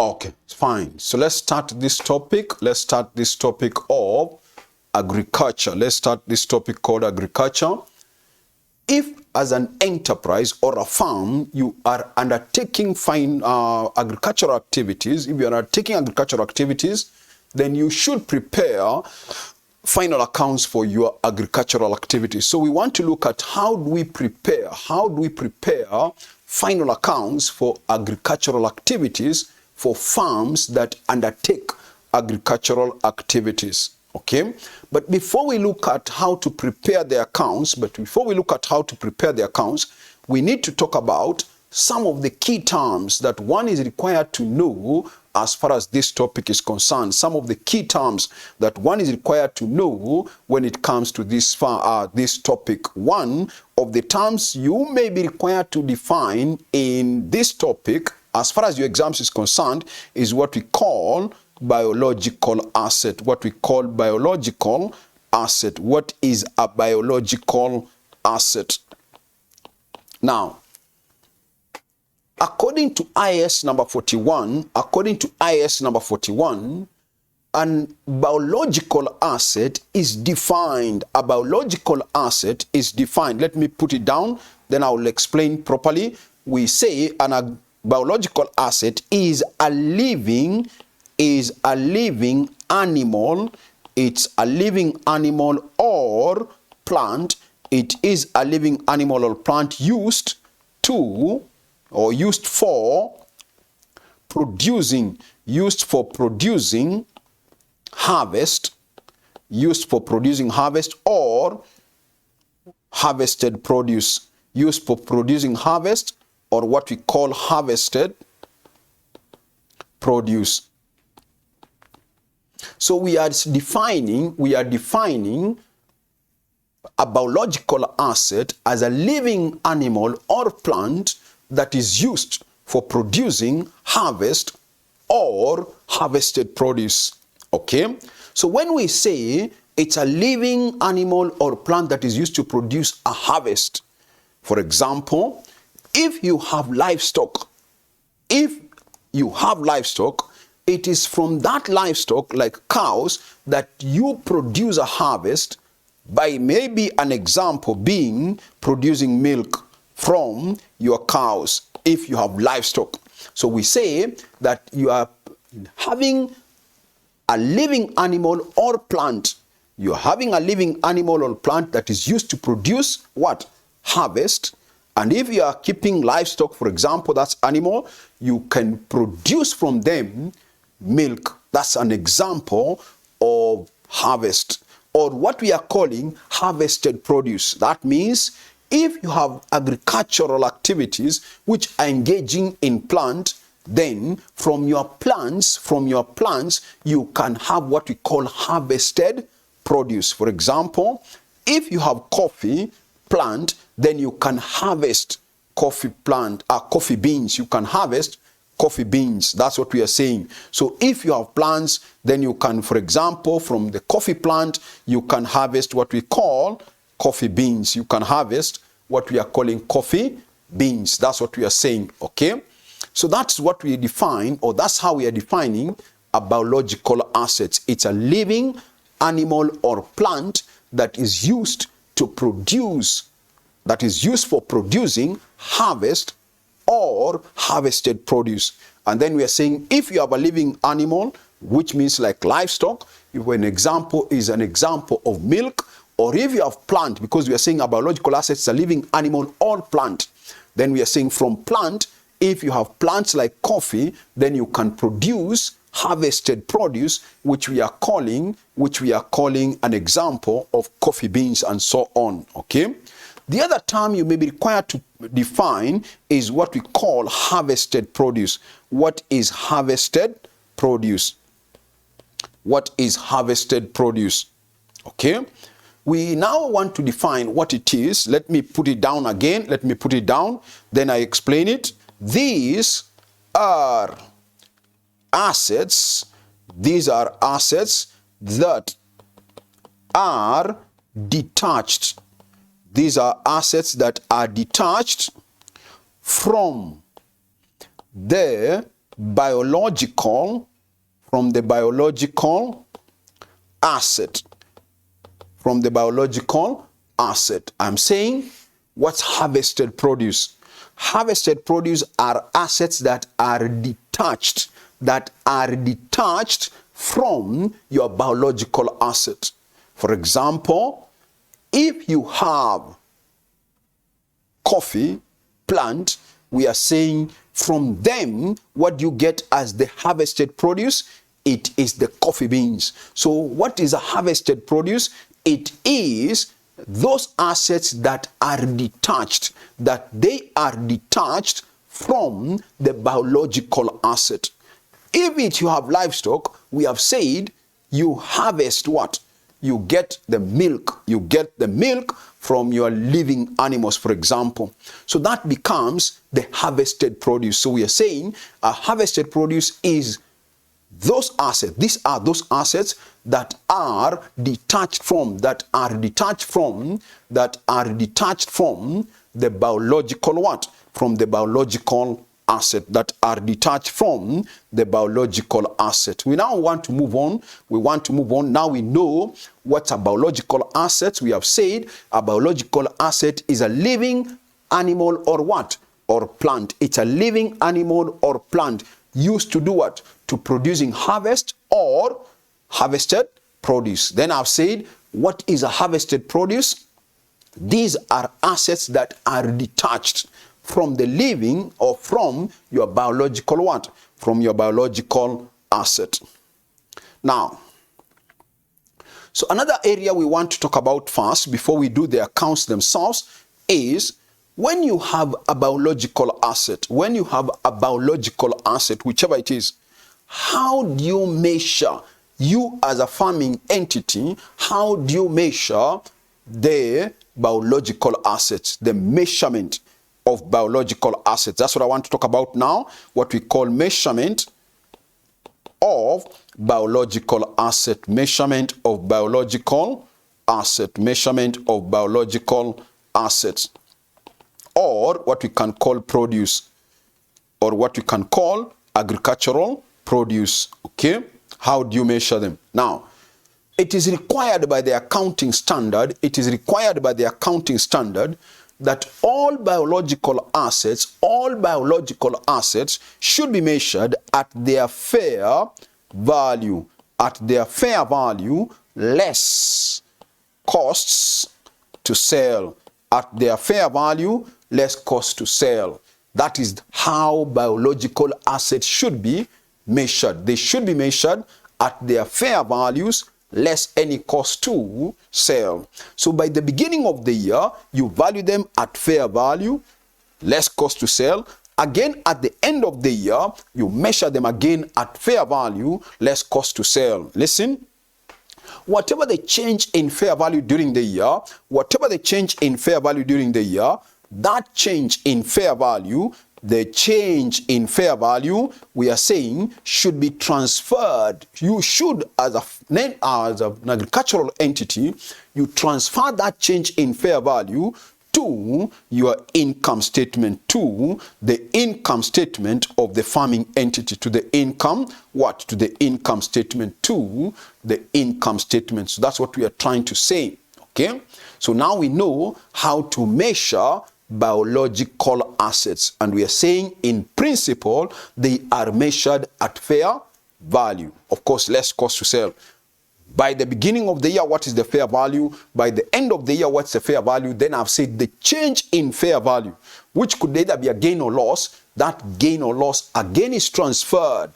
Okay, fine. So let's start this topic. Let's start this topic of agriculture. Let's start this topic called agriculture. If as an enterprise or a farm, you are undertaking agricultural activities, if you are undertaking agricultural activities, then you should prepare final accounts for your agricultural activities. So we want to look at how do we prepare final accounts for agricultural activities for farms that undertake agricultural activities. Okay, but before we look at how to prepare the accounts, we need to talk about some of the key terms that one is required to know as far as this topic is concerned. Some of the key terms that one is required to know when it comes to this topic. One of the terms you may be required to define in this topic, as far as your exams is concerned, is what we call biological asset. What is a biological asset? Now, according to IS number 41, a biological asset is defined. A biological asset is defined. Let me put it down, then I will explain properly. We say a biological asset is a living animal. It's a living animal or plant. It is a living animal or plant used for producing harvest or harvested produce. Used for producing harvest or what we call harvested produce. So we are defining a biological asset as a living animal or plant that is used for producing harvest or harvested produce. Okay? So when we say it's a living animal or plant that is used to produce a harvest, for example, if you have livestock, it is from that livestock, like cows, that you produce a harvest by maybe an example being producing milk from your cows if you have livestock. So we say that you are having a living animal or plant. You're having a living animal or plant that is used to produce what? Harvest. And if you are keeping livestock, for example, that's animal, you can produce from them milk. That's an example of harvest, or what we are calling harvested produce. That means if you have agricultural activities which are engaging in plant, then from your plants, you can have what we call harvested produce. For example, if you have coffee plant, then you can harvest coffee beans. You can harvest coffee beans. That's what we are saying. So if you have plants, then you can, for example, from the coffee plant, you can harvest what we call coffee beans. You can harvest what we are calling coffee beans. That's what we are saying. Okay? So that's what we define, or that's how we are defining a biological asset. It's a living animal or plant that is used to produce, that is used for producing harvest or harvested produce. And then we are saying if you have a living animal, which means like livestock, if an example is an example of milk, or if you have plant, because we are saying a biological asset is a living animal or plant, then we are saying from plant, if you have plants like coffee, then you can produce harvested produce, which we are calling an example of coffee beans and so on. Okay? The other term you may be required to define is what we call harvested produce. What is harvested produce? What is harvested produce? Okay? We now want to define what it is. Let me put it down again. Then I explain it. These are assets. These are assets that are detached. These are assets that are detached from the biological, asset. From the biological asset. I'm saying, what's harvested produce? Harvested produce are assets that are detached, from your biological asset. For example, if you have coffee plant, we are saying from them, what you get as the harvested produce, it is the coffee beans. So what is a harvested produce? It is those assets that are detached, from the biological asset. If you have livestock, we have said you harvest what? You get the milk. You get the milk from your living animals, for example. So that becomes the harvested produce. So we are saying a harvested produce is those assets. These are those assets that are detached from, the biological what? From the biological asset, that are detached from the biological asset. We now want to move on. Now we know what's a biological asset. We have said a biological asset is a living animal or what? Or plant. It's a living animal or plant used to do what? To producing harvest or harvested produce. Then I've said, what is a harvested produce? These are assets that are detached from the living or from your biological what? From your biological asset. Now, so another area we want to talk about first before we do the accounts themselves is when you have a biological asset, whichever it is, how do you measure, you as a farming entity, how do you measure the biological assets, the measurement of biological assets? That's what I want to talk about now, what we call measurement of biological asset, measurement of biological assets, or what we can call produce, or what we can call agricultural produce. Okay, how do you measure them? Now, it is required by the accounting standard, that all biological assets should be measured at their fair value, less costs to sell. At their fair value, less cost to sell. That is how biological assets should be measured. They should be measured at their fair values, less any cost to sell. So by the beginning of the year, you value them at fair value, less cost to sell. Again, at the end of the year, you measure them again at fair value, less cost to sell. Listen. Whatever the change in fair value during the year, that change in fair value, we are saying should be transferred. You should, as an agricultural entity, you transfer that change in fair value to your income statement, to the income statement of the farming entity, to the income statement. So that's what we are trying to say. Okay, so now we know how to measure biological assets, and we are saying in principle they are measured at fair value, of course less cost to sell. By the beginning of the year, what is the fair value? By the end of the year, what's the fair value? Then I've said the change in fair value, which could either be a gain or loss. That gain or loss again is transferred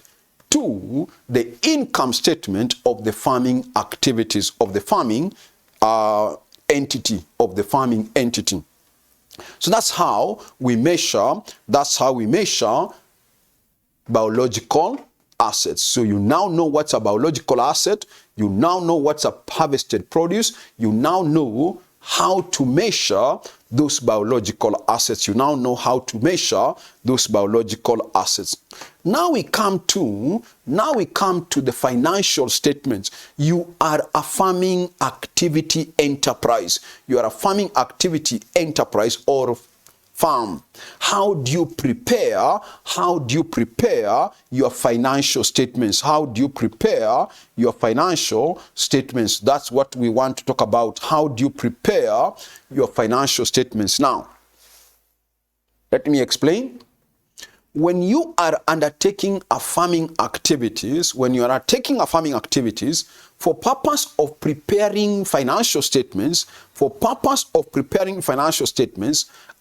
to the income statement of the farming activities, of the farming entity, So that's how we measure biological assets. So you now know what's a biological asset. You now know what's a harvested produce. You now know how to measure those biological assets. Now we come to the financial statements. You are a farming activity enterprise. You are a farming activity enterprise or farm. How do you prepare? How do you prepare your financial statements? How do you prepare your financial statements? That's what we want to talk about. How do you prepare your financial statements? Now, let me explain. When you are undertaking a farming activities, for purpose of preparing financial statements,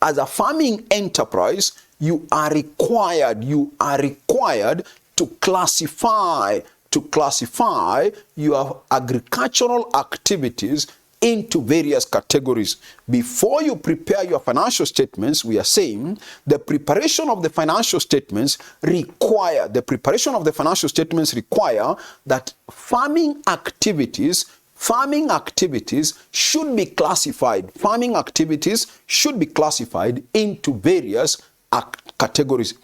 as a farming enterprise, you are required to classify your agricultural activities into various categories. Before you prepare your financial statements, we are saying the preparation of the financial statements require that farming activities should be classified. Into various categories.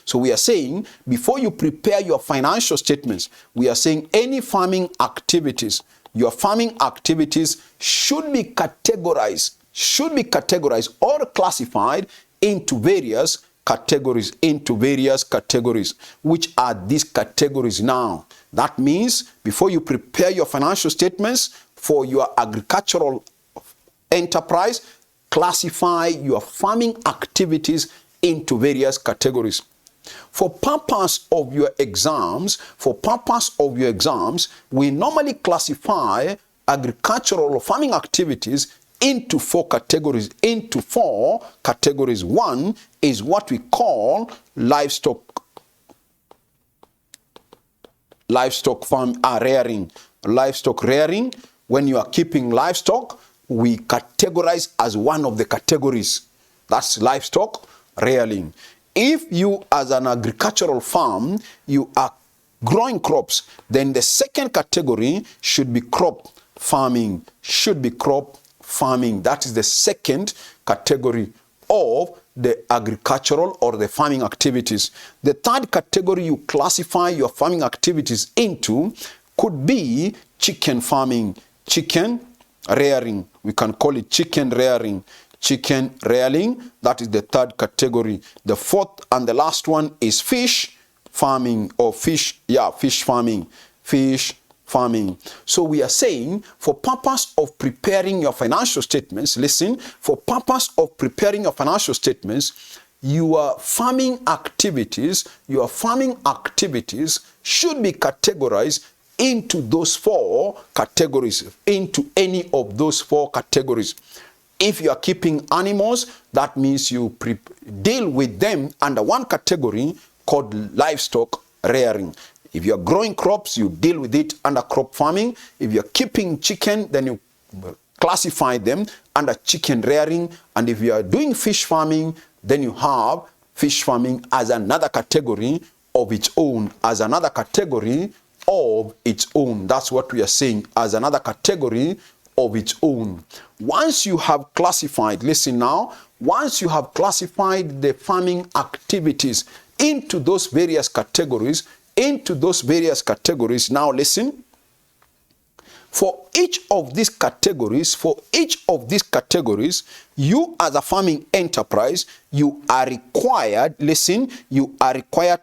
So we are saying, before you prepare your financial statements, we are saying any farming activities, your farming activities should be categorized or classified into various categories. Which are these categories now? That means before you prepare your financial statements for your agricultural enterprise, classify your farming activities into various categories. For purpose of your exams, we normally classify agricultural or farming activities into four categories. One is what we call livestock rearing. When you are keeping livestock, we categorize as one of the categories. That's livestock rearing. If you, as an agricultural farm, you are growing crops, then the second category should be crop farming. That is the second category of the agricultural or the farming activities. The third category you classify your farming activities into could be chicken farming, chicken rearing. We can call it chicken rearing. That is the third category. The fourth and the last one is fish farming or fish farming. So we are saying, for purpose of preparing your financial statements, your farming activities should be categorized into those four categories, into any of those four categories. If you are keeping animals, that means you deal with them under one category called livestock rearing. If you are growing crops, you deal with it under crop farming. If you are keeping chicken, then you classify them under chicken rearing. And if you are doing fish farming, then you have fish farming as another category of its own. That's what we are saying, as another category of its own. Once you have classified the farming activities into those various categories, now listen. For each of these categories, you as a farming enterprise, you are required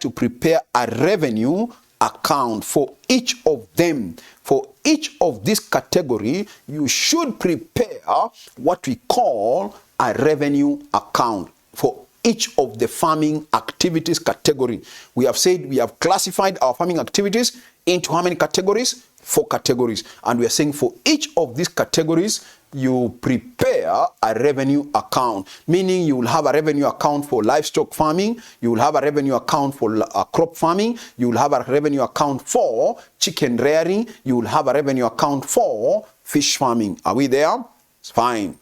to prepare a revenue account for each of them. For each of this category, you should prepare what we call a revenue account for each of the farming activities category. We have said we have classified our farming activities into how many categories? 4 categories. And we are saying for each of these categories, you prepare a revenue account, meaning you will have a revenue account for livestock farming, you will have a revenue account for crop farming, you will have a revenue account for chicken rearing, you will have a revenue account for fish farming. Are we there? It's fine.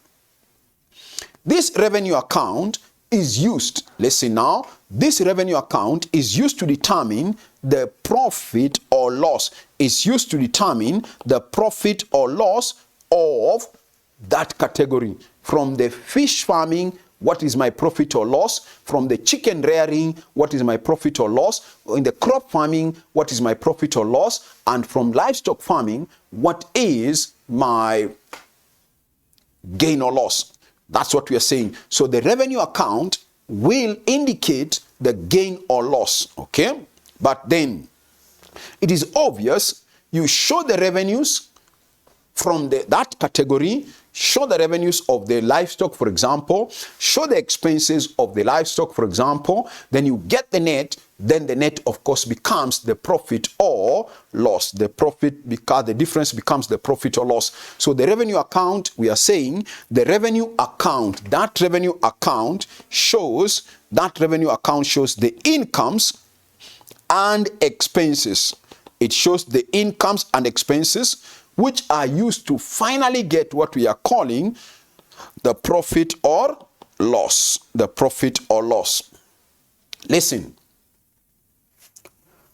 This revenue account is used, listen now, this revenue account is used to determine the profit or loss. It's used to determine the profit or loss of that category. From the fish farming, what is my profit or loss? From the chicken rearing, what is my profit or loss? In the crop farming, what is my profit or loss? And from livestock farming, what is my gain or loss? That's what we are saying. So the revenue account will indicate the gain or loss, okay? But then it is obvious you show the revenues from that category, show the revenues of the livestock, for example, show the expenses of the livestock, for example, then you get the net, then the net, of course, becomes the profit or loss. The profit, because the difference becomes the profit or loss. So the revenue account, we are saying, the revenue account, that revenue account shows the incomes and expenses. It shows the incomes and expenses which are used to finally get what we are calling the profit or loss. The profit or loss. Listen,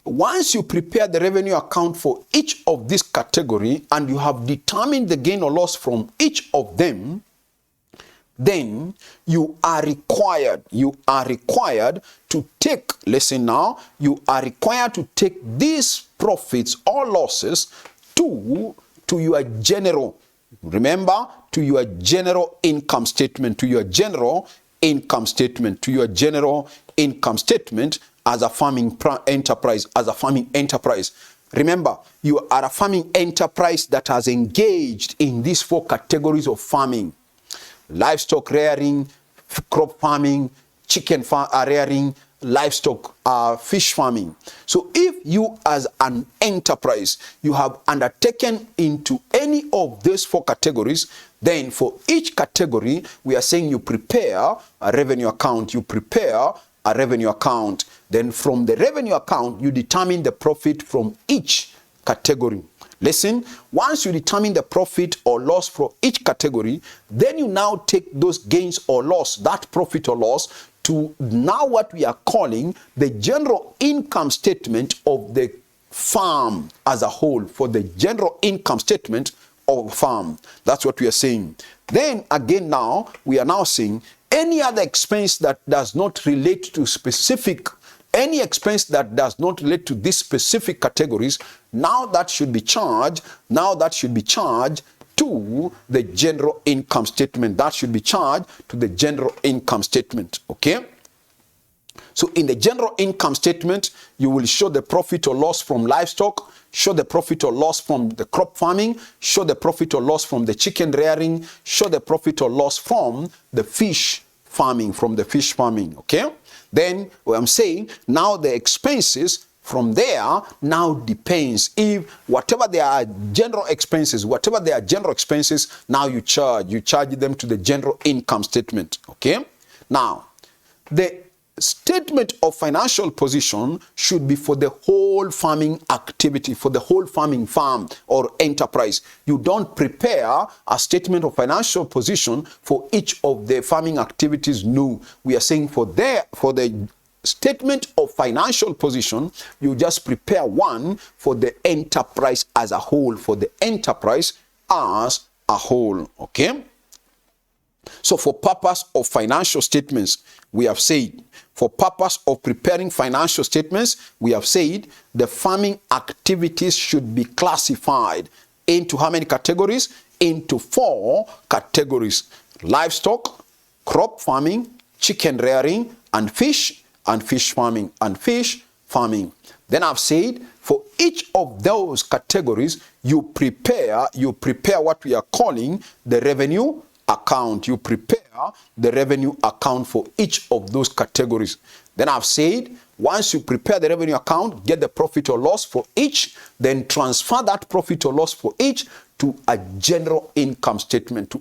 once you prepare the revenue account for each of this category and you have determined the gain or loss from each of them, then you are required to take, listen now, you are required to take these profits or losses to your general, remember, to your general income statement, to your general income statement, to your general income statement as a farming enterprise, Remember, you are a farming enterprise that has engaged in these 4 categories of farming: livestock rearing, crop farming, chicken rearing, livestock, fish farming. So if you as an enterprise, you have undertaken into any of these 4 categories, then for each category, we are saying you prepare a revenue account. Then from the revenue account, you determine the profit from each category. Listen, once you determine the profit or loss for each category, then you now take those gains or loss, that profit or loss, to now what we are calling the general income statement of the farm as a whole, for the general income statement of farm. That's what we are saying. Then again, now we are now saying any other expense that does not relate to specific, any expense that does not relate to these specific categories, now that should be charged to the general income statement. That should be charged to the general income statement, okay? So in the general income statement, you will show the profit or loss from livestock, show the profit or loss from the crop farming, show the profit or loss from the chicken rearing, show the profit or loss from the fish farming, okay? Then what I'm saying, now the expenses from there now depends. If whatever they are general expenses, now you charge them to the general income statement, okay? Now, the statement of financial position should be for the whole farming activity, for the whole farming farm or enterprise. You don't prepare a statement of financial position for each of the farming activities. No, we are saying for the statement of financial position, you just prepare one for the enterprise as a whole, okay? So for purpose of financial statements, we have said, for purpose of preparing financial statements, we have said the farming activities should be classified into how many categories? Into 4 categories: livestock, crop farming, chicken rearing, and fish farming. Then I've said for each of those categories, you prepare what we are calling the revenue account. You prepare the revenue account for each of those categories. Then I've said, once you prepare the revenue account, get the profit or loss for each, then transfer that profit or loss for each to a general income statement,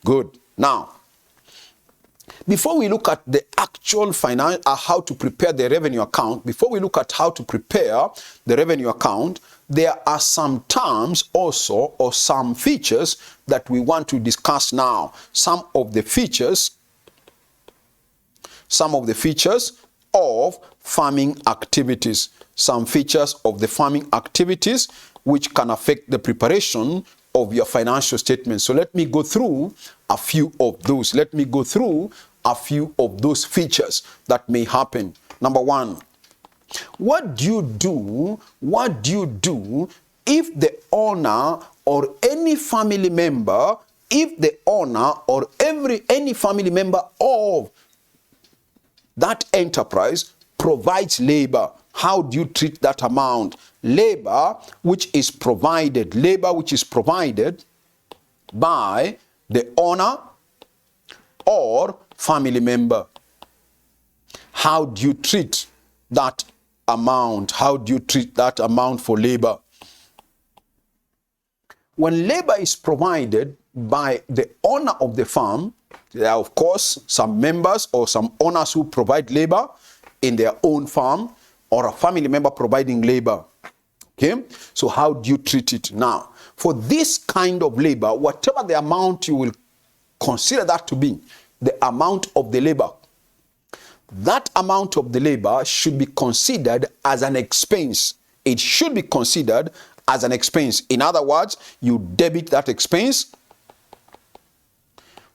Good. Now, before we look at the actual how to prepare the revenue account, there are some terms also, or some features that we want to discuss now. Some of the features of farming activities. Some features of the farming activities which can affect the preparation of your financial statements. So let me go through a few of those. Features that may happen. Number 1, what do you do if the owner or any family member if the owner or any family member of that enterprise provides labor, how do you treat that amount? Labor which is provided by the owner or family member. How do you treat that amount? How do you treat that amount for labor? When labor is provided by the owner of the farm, there are of course some members or some owners who provide labor in their own farm, or a family member providing labor. Okay, so how do you treat it? Now, for this kind of labor, whatever the amount you will consider that to be, the amount of the labor, that amount of the labor should be considered as an expense. It should be considered as an expense. In other words, you debit that expense,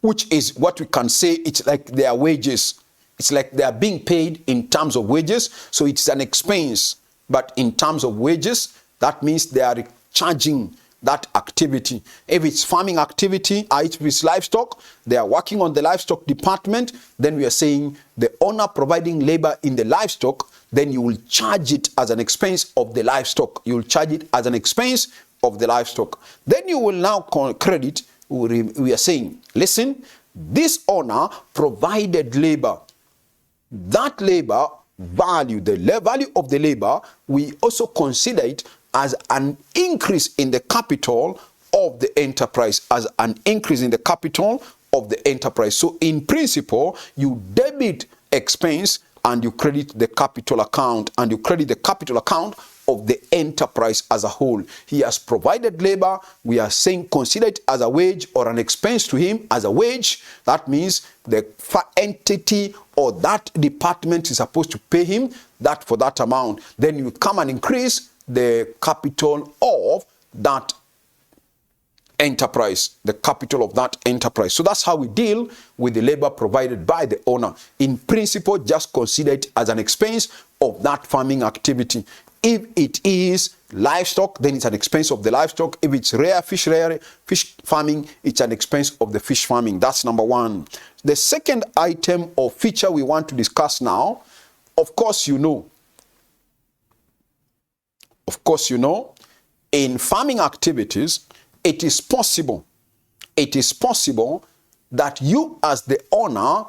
which is what we can say it's like their wages. It's like they are being paid in terms of wages, so it's an expense. But in terms of wages, that means they are charging that activity. If it's farming activity, if it's livestock, they are working on the livestock department, then we are saying the owner providing labor in the livestock, then you will charge it as an expense of the livestock. You will charge it as an expense of the livestock. Then you will now credit, we are saying, listen, this owner provided labor. That labor value, the value of the labor, we also consider it as an increase in the capital of the enterprise, as an increase in the capital of the enterprise. So in principle, you debit expense and you credit the capital account, and you credit the capital account of the enterprise as a whole. He has provided labor. We are saying consider it as a wage or an expense to him as a wage. That means the entity or that department is supposed to pay him that for that amount. Then you come and increase the capital of that enterprise, the capital of that enterprise. So that's how we deal with the labor provided by the owner. In principle, just consider it as an expense of that farming activity. If it is livestock, then it's an expense of the livestock. If it's rare fish farming, it's an expense of the fish farming. That's number one. The second item or feature we want to discuss now, of course you know, in farming activities, it is possible that you as the owner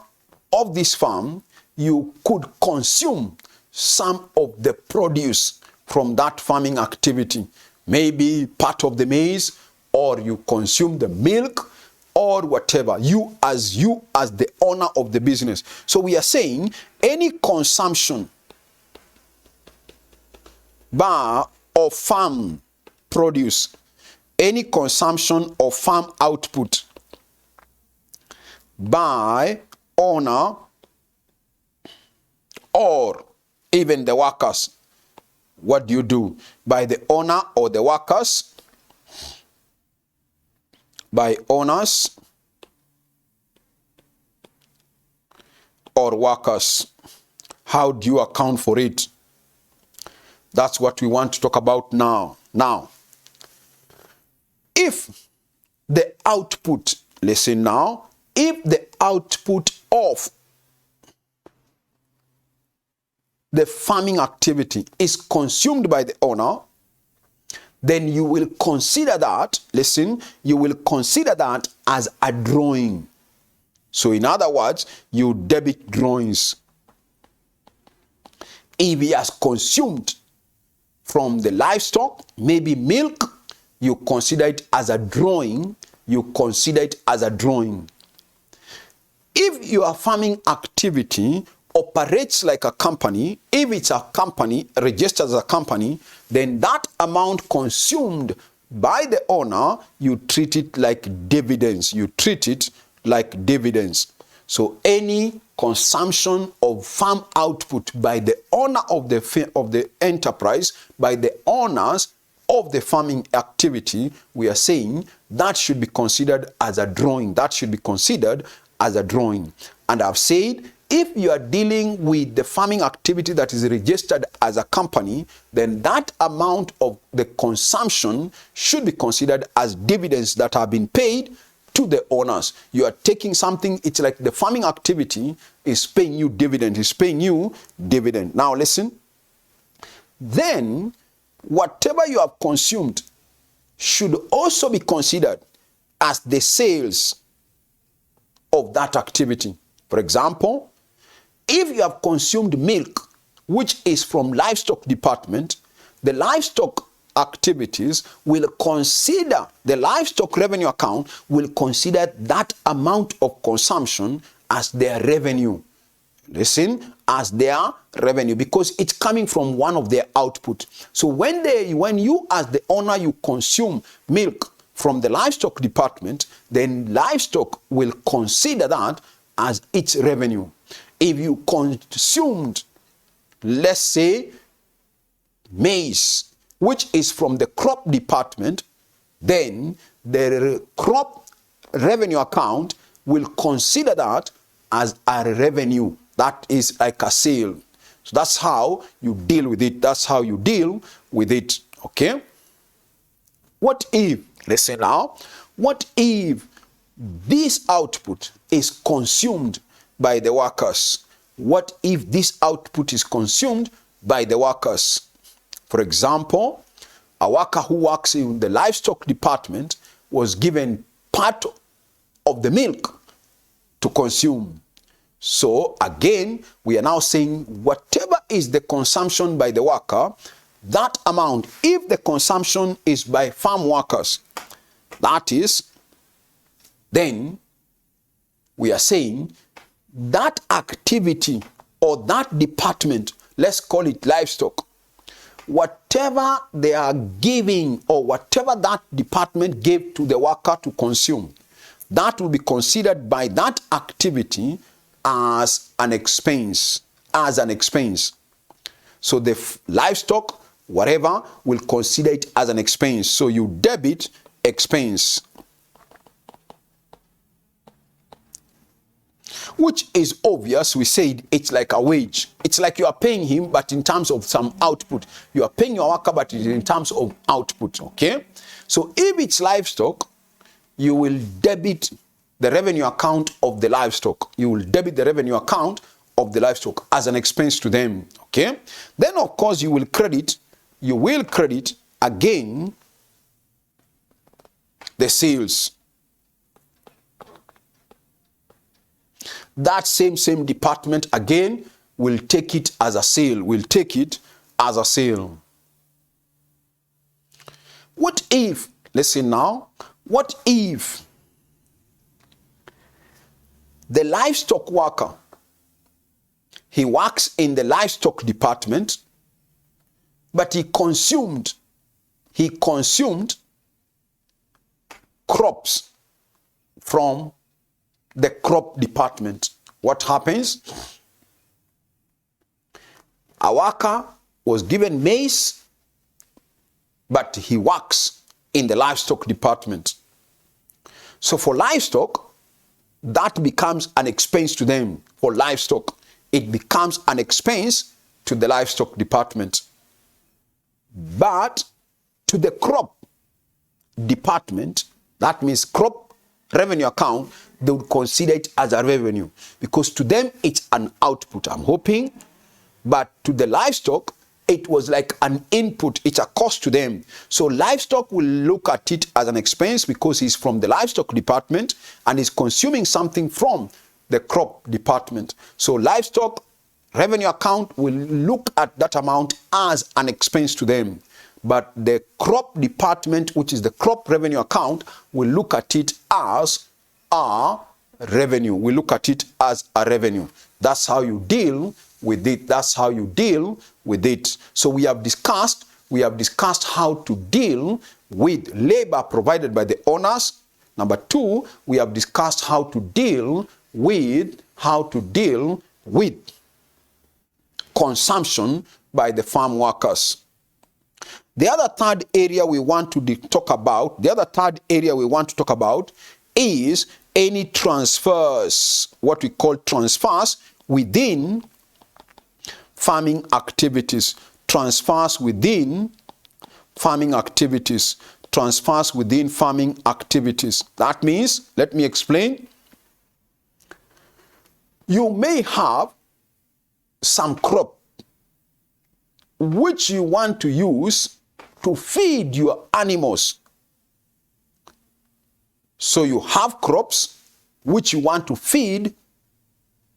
of this farm, you could consume some of the produce from that farming activity. Maybe part of the maize, or you consume the milk, or whatever, you as the owner of the business. So we are saying any consumption of farm produce, any consumption of farm output by owner or even the workers. What do you do? By the owner or the workers, by owners or workers. How do you account for it? That's what we want to talk about now. Now, if the output, listen now, if the output of the farming activity is consumed by the owner, then you will consider that, listen, you will consider that as a drawing. So in other words, you debit drawings. If he has consumed from the livestock, maybe milk, you consider it as a drawing. You consider it as a drawing. If your farming activity operates like a company, if it's a company, registered as a company, then that amount consumed by the owner, you treat it like dividends. You treat it like dividends. So any consumption of farm output by the owner of the enterprise, by the owners of the farming activity, we are saying that should be considered as a drawing. That should be considered as a drawing. And I've said, if you are dealing with the farming activity that is registered as a company, then that amount of the consumption should be considered as dividends that have been paid to the owners. You are taking something, it's like the farming activity is paying you dividend, is paying you dividend. Now listen, then whatever you have consumed should also be considered as the sales of that activity. For example, if you have consumed milk, which is from livestock department, the livestock activities will consider, the livestock revenue account will consider that amount of consumption as their revenue. Listen, as their revenue, because it's coming from one of their output. So when you as the owner, you consume milk from the livestock department, then livestock will consider that as its revenue. If you consumed, let's say, maize, which is from the crop department, then the crop revenue account will consider that as a revenue. That is like a sale. So that's how you deal with it. That's how you deal with it. Okay? What if, listen now, what if this output is consumed by the workers? What if this output is consumed by the workers? For example, a worker who works in the livestock department was given part of the milk to consume. So again, we are now saying whatever is the consumption by the worker, that amount, if the consumption is by farm workers, that is, then we are saying that activity or that department, let's call it livestock, whatever they are giving or whatever that department gave to the worker to consume, that will be considered by that activity as an expense, So the livestock, whatever, will consider it as an expense. So you debit expense, which is obvious. We said it's like a wage. It's like you are paying him, but in terms of some output. You are paying your worker, but in terms of output, okay? So if it's livestock, you will debit the revenue account of the livestock. You will debit the revenue account of the livestock as an expense to them, okay? Then, of course, you will credit again the sales. That same department again will take it as a sale, What if, listen now, what if the livestock worker, he works in the livestock department, but he consumed crops from the crop department? What happens? A worker was given maize, but he works in the livestock department. So for livestock, that becomes an expense to them. For livestock, it becomes an expense to the livestock department. But to the crop department, that means crop revenue account, they would consider it as a revenue, because to them it's an output, I'm hoping. But to the livestock, it was like an input, it's a cost to them. So livestock will look at it as an expense because he's from the livestock department and is consuming something from the crop department. So livestock revenue account will look at that amount as an expense to them. But the crop department, which is the crop revenue account, will look at it as a revenue. We look at it as a revenue. That's how you deal with it. That's how you deal with it. So we have discussed how to deal with labor provided by the owners. Number two, we have discussed how to deal with consumption by the farm workers. The other third area we want to talk about is any transfers, what we call transfers within farming activities. Transfers within farming activities. transfers within farming activities. That means, let me explain. You may have some crop which you want to use to feed your animals. So you have crops which you want to feed,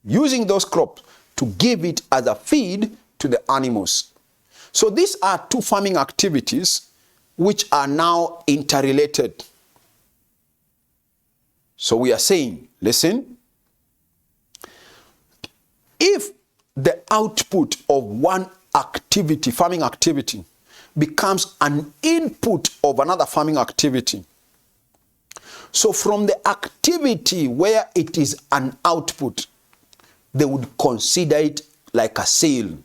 using those crops to give it as a feed to the animals. So these are two farming activities which are now interrelated. So we are saying, listen, if the output of one activity, farming activity, becomes an input of another farming activity, so from the activity where it is an output, they would consider it like a sale.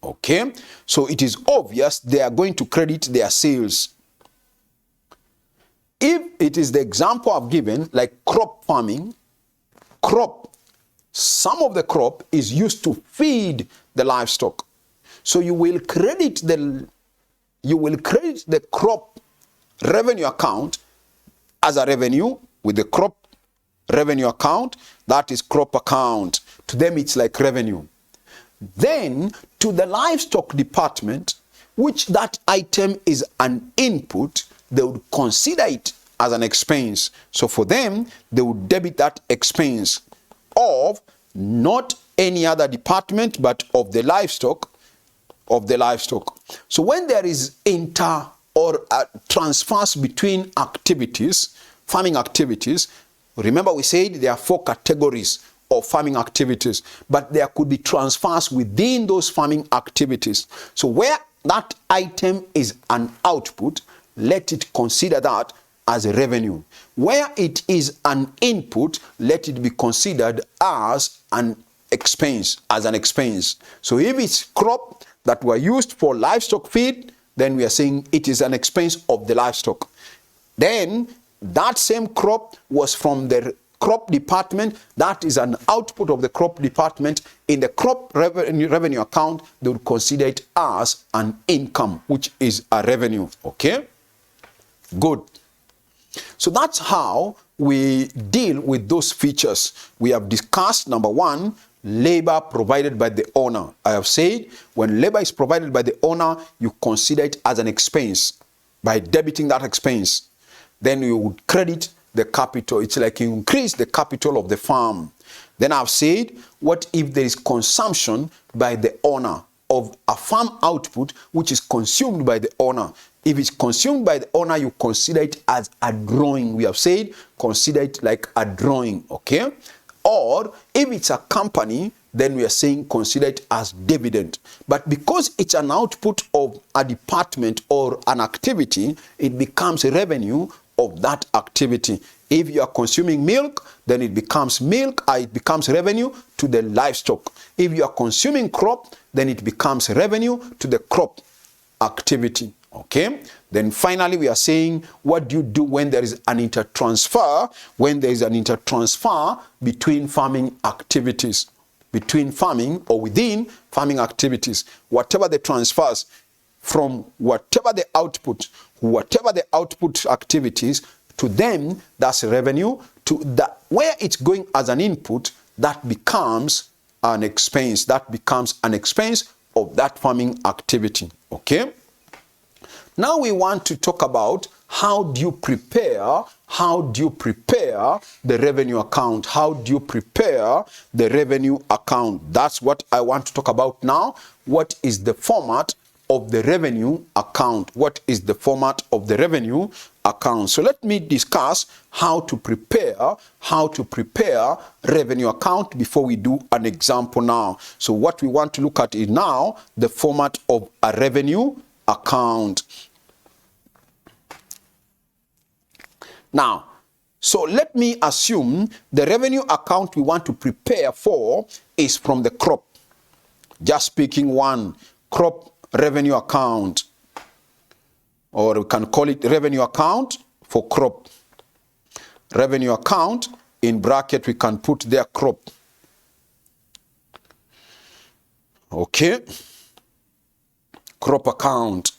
Okay? So it is obvious they are going to credit their sales. If it is the example I've given, like crop farming, some of the crop is used to feed the livestock. So you will credit the crop revenue account as a revenue with the crop revenue account, that is crop account. To them it's like revenue. Then to the livestock department, which that item is an input, they would consider it as an expense. So for them, they would debit that expense of not any other department, but of the livestock, So when there is transfers between activities, farming activities, remember we said there are 4 categories of farming activities, but there could be transfers within those farming activities. So where that item is an output, let it consider that as a revenue. Where it is an input, let it be considered as an expense, So if it's crop that were used for livestock feed, then we are saying it is an expense of the livestock. Then that same crop was from the crop department, that is an output of the crop department. In the crop revenue account, they would consider it as an income, which is a revenue. Okay? Good. So that's how we deal with those features. We have discussed, number 1, labor provided by the owner. I have said when labor is provided by the owner, you consider it as an expense. By debiting that expense, then you would credit the capital. It's like you increase the capital of the farm. Then I've said, what if there is consumption by the owner of a farm output which is consumed by the owner? If it's consumed by the owner, you consider it as a drawing. We have said, consider it like a drawing, okay? Or if it's a company, then we are saying consider it as dividend. But because it's an output of a department or an activity, it becomes revenue of that activity. If you are consuming milk, then it becomes it becomes revenue to the livestock. If you are consuming crop, then it becomes revenue to the crop activity. Okay? Then finally we are saying, what do you do when there is an intertransfer? When there is an intertransfer between farming activities, between farming or within farming activities, whatever the transfers from whatever the output activities, to them, that's revenue. To that, where it's going as an input, that becomes an expense. That becomes an expense of that farming activity. Okay? Now we want to talk about how do you prepare the revenue account? How do you prepare the revenue account? That's what I want to talk about now. What is the format of the revenue account? What is the format of the revenue account? So let me discuss how to prepare revenue account before we do an example now. So what we want to look at is now the format of a revenue account. Now, so let me assume the revenue account we want to prepare for is from the crop. Just picking one, crop revenue account, or we can call it revenue account for crop. Revenue account, in bracket we can put their crop. Okay, crop account.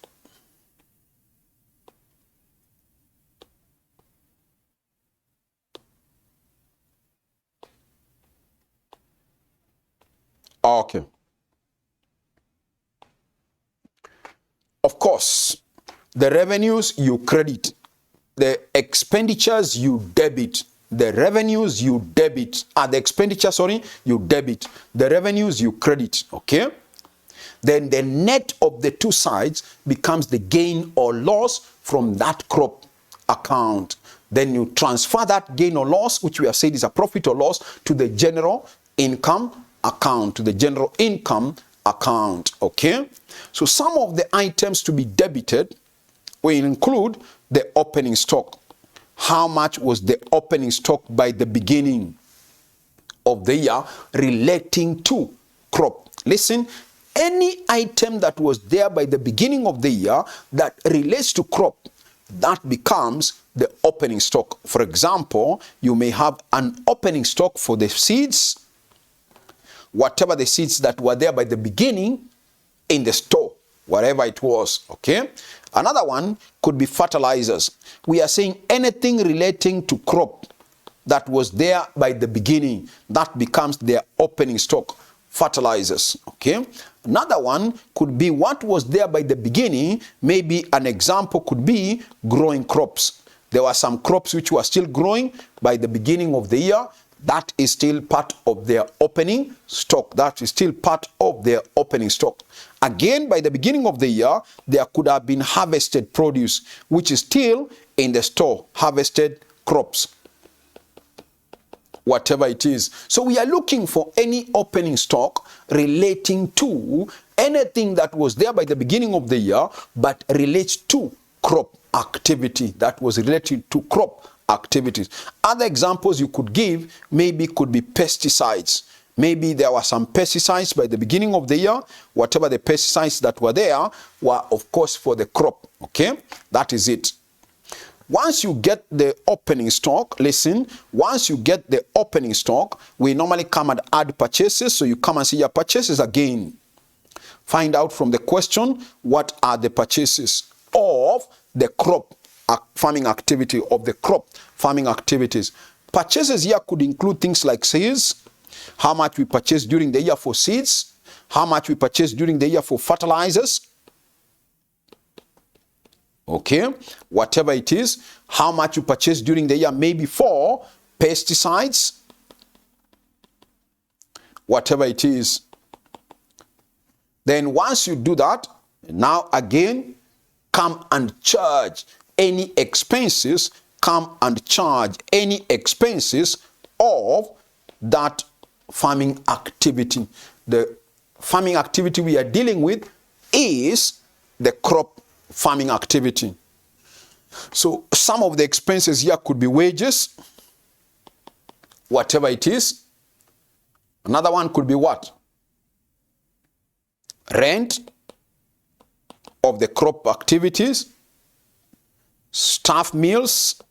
Okay. Of course, the revenues you credit, the expenditures you debit. The revenues you debit, the expenditures, sorry, you debit. The revenues you credit, okay? Then the net of the two sides becomes the gain or loss from that crop account. Then you transfer that gain or loss, which we have said is a profit or loss, to the general income account, okay? So some of the items to be debited will include the opening stock. How much was the opening stock by the beginning of the year relating to crop? Listen, any item that was there by the beginning of the year that relates to crop, that becomes the opening stock. For example, you may have an opening stock for the seeds, whatever the seeds that were there by the beginning in the store, whatever it was, okay? Another one could be fertilizers. We are saying anything relating to crop that was there by the beginning, that becomes their opening stock, fertilizers, okay? Another one could be what was there by the beginning. Maybe an example could be growing crops. There were some crops which were still growing by the beginning of the year. That is still part of their opening stock. That is still part of their opening stock. Again, by the beginning of the year, there could have been harvested produce, which is still in the store, harvested crops, whatever it is. So we are looking for any opening stock relating to anything that was there by the beginning of the year, but relates to crop activity, that was related to crop activities. Other examples you could give maybe could be pesticides. Maybe there were some pesticides by the beginning of the year. Whatever the pesticides that were there were, of course, for the crop. Okay, that is it. Once you get the opening stock, listen, once you get the opening stock, we normally come and add purchases. So you come and see your purchases again. Find out from the question, what are the purchases of the crop farming activity, of the crop farming activities. Purchases here could include things like seeds, how much we purchase during the year for seeds, how much we purchase during the year for fertilizers, okay, whatever it is, how much you purchase during the year maybe for pesticides, whatever it is. Then once you do that, now again, come and charge any expenses, come and charge any expenses of that farming activity. The farming activity we are dealing with is the crop farming activity. So some of the expenses here could be wages, whatever it is. Another one could be what? Rent of the crop activities, staff meals,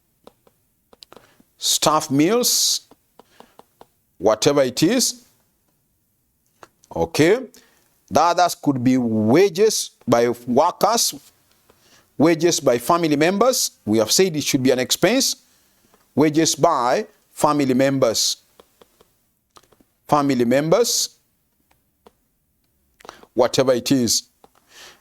whatever it is. Okay. The others could be wages by workers, wages by family members. We have said it should be an expense. Wages by family members. Whatever it is.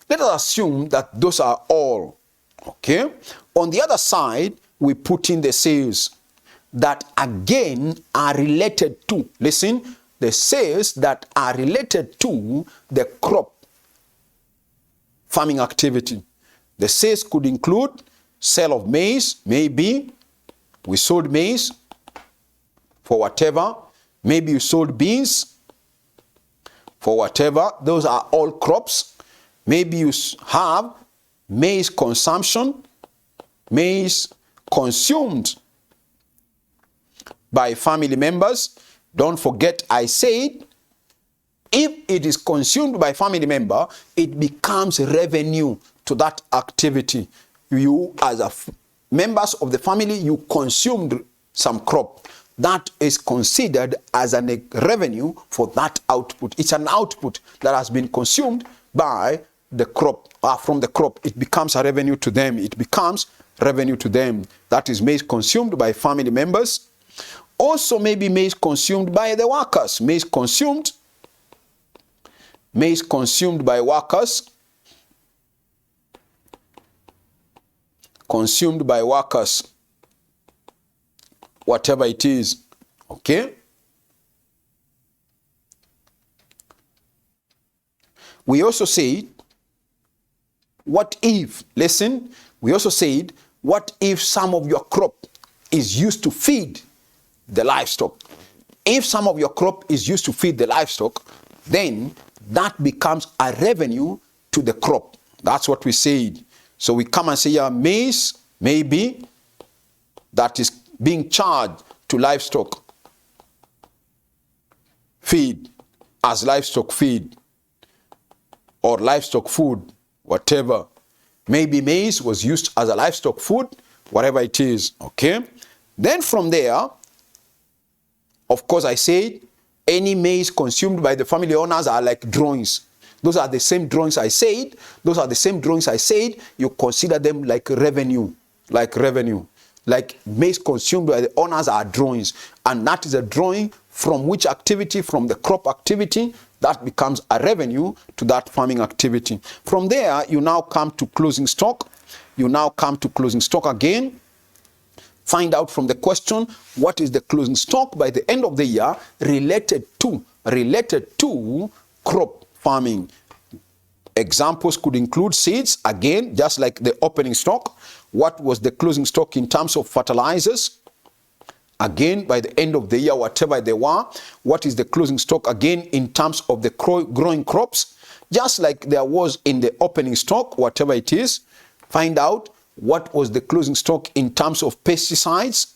Let us assume that those are all. Okay. On the other side, we put in the sales that again are related to, listen, the sales that are related to the crop farming activity. The sales could include sale of maize, maybe we sold maize for whatever, maybe you sold beans for whatever, those are all crops. Maybe you have maize consumption, maize consumed by family members. Don't forget I said if it is consumed by family member, it becomes revenue to that activity. You as members of the family, you consumed some crop. That is considered as a revenue for that output. It's an output that has been consumed by the crop, from the crop. It becomes a revenue to them. That is maize consumed by family members. Also maybe maize consumed by the workers. Maize consumed maize consumed by workers, whatever it is, okay? We also said, what if, listen, we also said, what if some of your crop is used to feed the livestock? If some of your crop is used to feed the livestock, then that becomes a revenue to the crop. That's what we said. So we come and say, yeah, maize, maybe, that is being charged to livestock feed, as livestock feed, or livestock food, whatever. Maybe maize was used as a livestock food, whatever it is, okay? Then from there, of course, I said, any maize consumed by the family owners are like drawings. Those are the same drawings I said. Those are the same drawings I said. You consider them like revenue. Like revenue. Like maize consumed by the owners are drawings. And that is a drawing from which activity? From the crop activity. That becomes a revenue to that farming activity. From there, you now come to closing stock. You now come to closing stock again. Find out from the question, what is the closing stock by the end of the year related to crop farming. Examples could include seeds, again, just like the opening stock. What was the closing stock in terms of fertilizers? Again, by the end of the year, whatever they were. What is the closing stock again in terms of the growing crops? Just like there was in the opening stock, whatever it is. Find out what was the closing stock in terms of pesticides,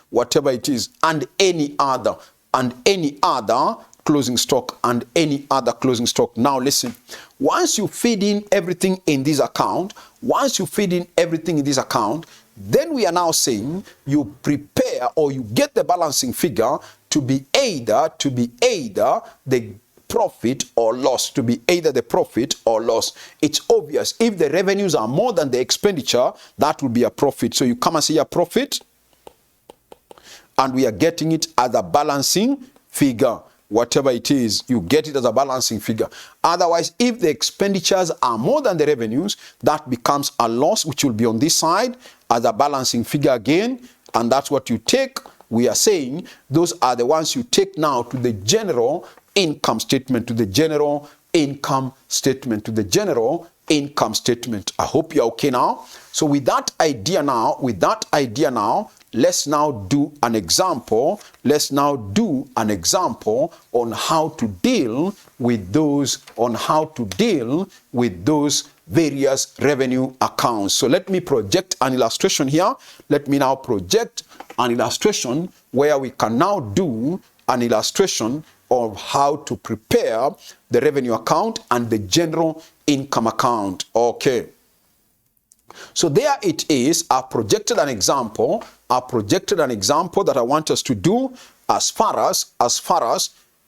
whatever it is, and any other closing stock, and any other closing stock. Now listen, once you feed in everything in this account, then we are now saying you prepare, or you get the balancing figure to be either the profit or loss, It's obvious, if the revenues are more than the expenditure, that will be a profit. So you come and see a profit, and we are getting it as a balancing figure. Whatever it is, you get it as a balancing figure. Otherwise, if the expenditures are more than the revenues, that becomes a loss, which will be on this side as a balancing figure again, and that's what you take. We are saying those are the ones you take now to the general income statement, I hope you're okay now. So with that idea now, let's now do an example. On how to deal with those, various revenue accounts. So let me project an illustration here. Let me now project an illustration where we can now do an illustration of how to prepare the revenue account and the general income account. Okay. So there it is. I projected an example that I want us to do as far as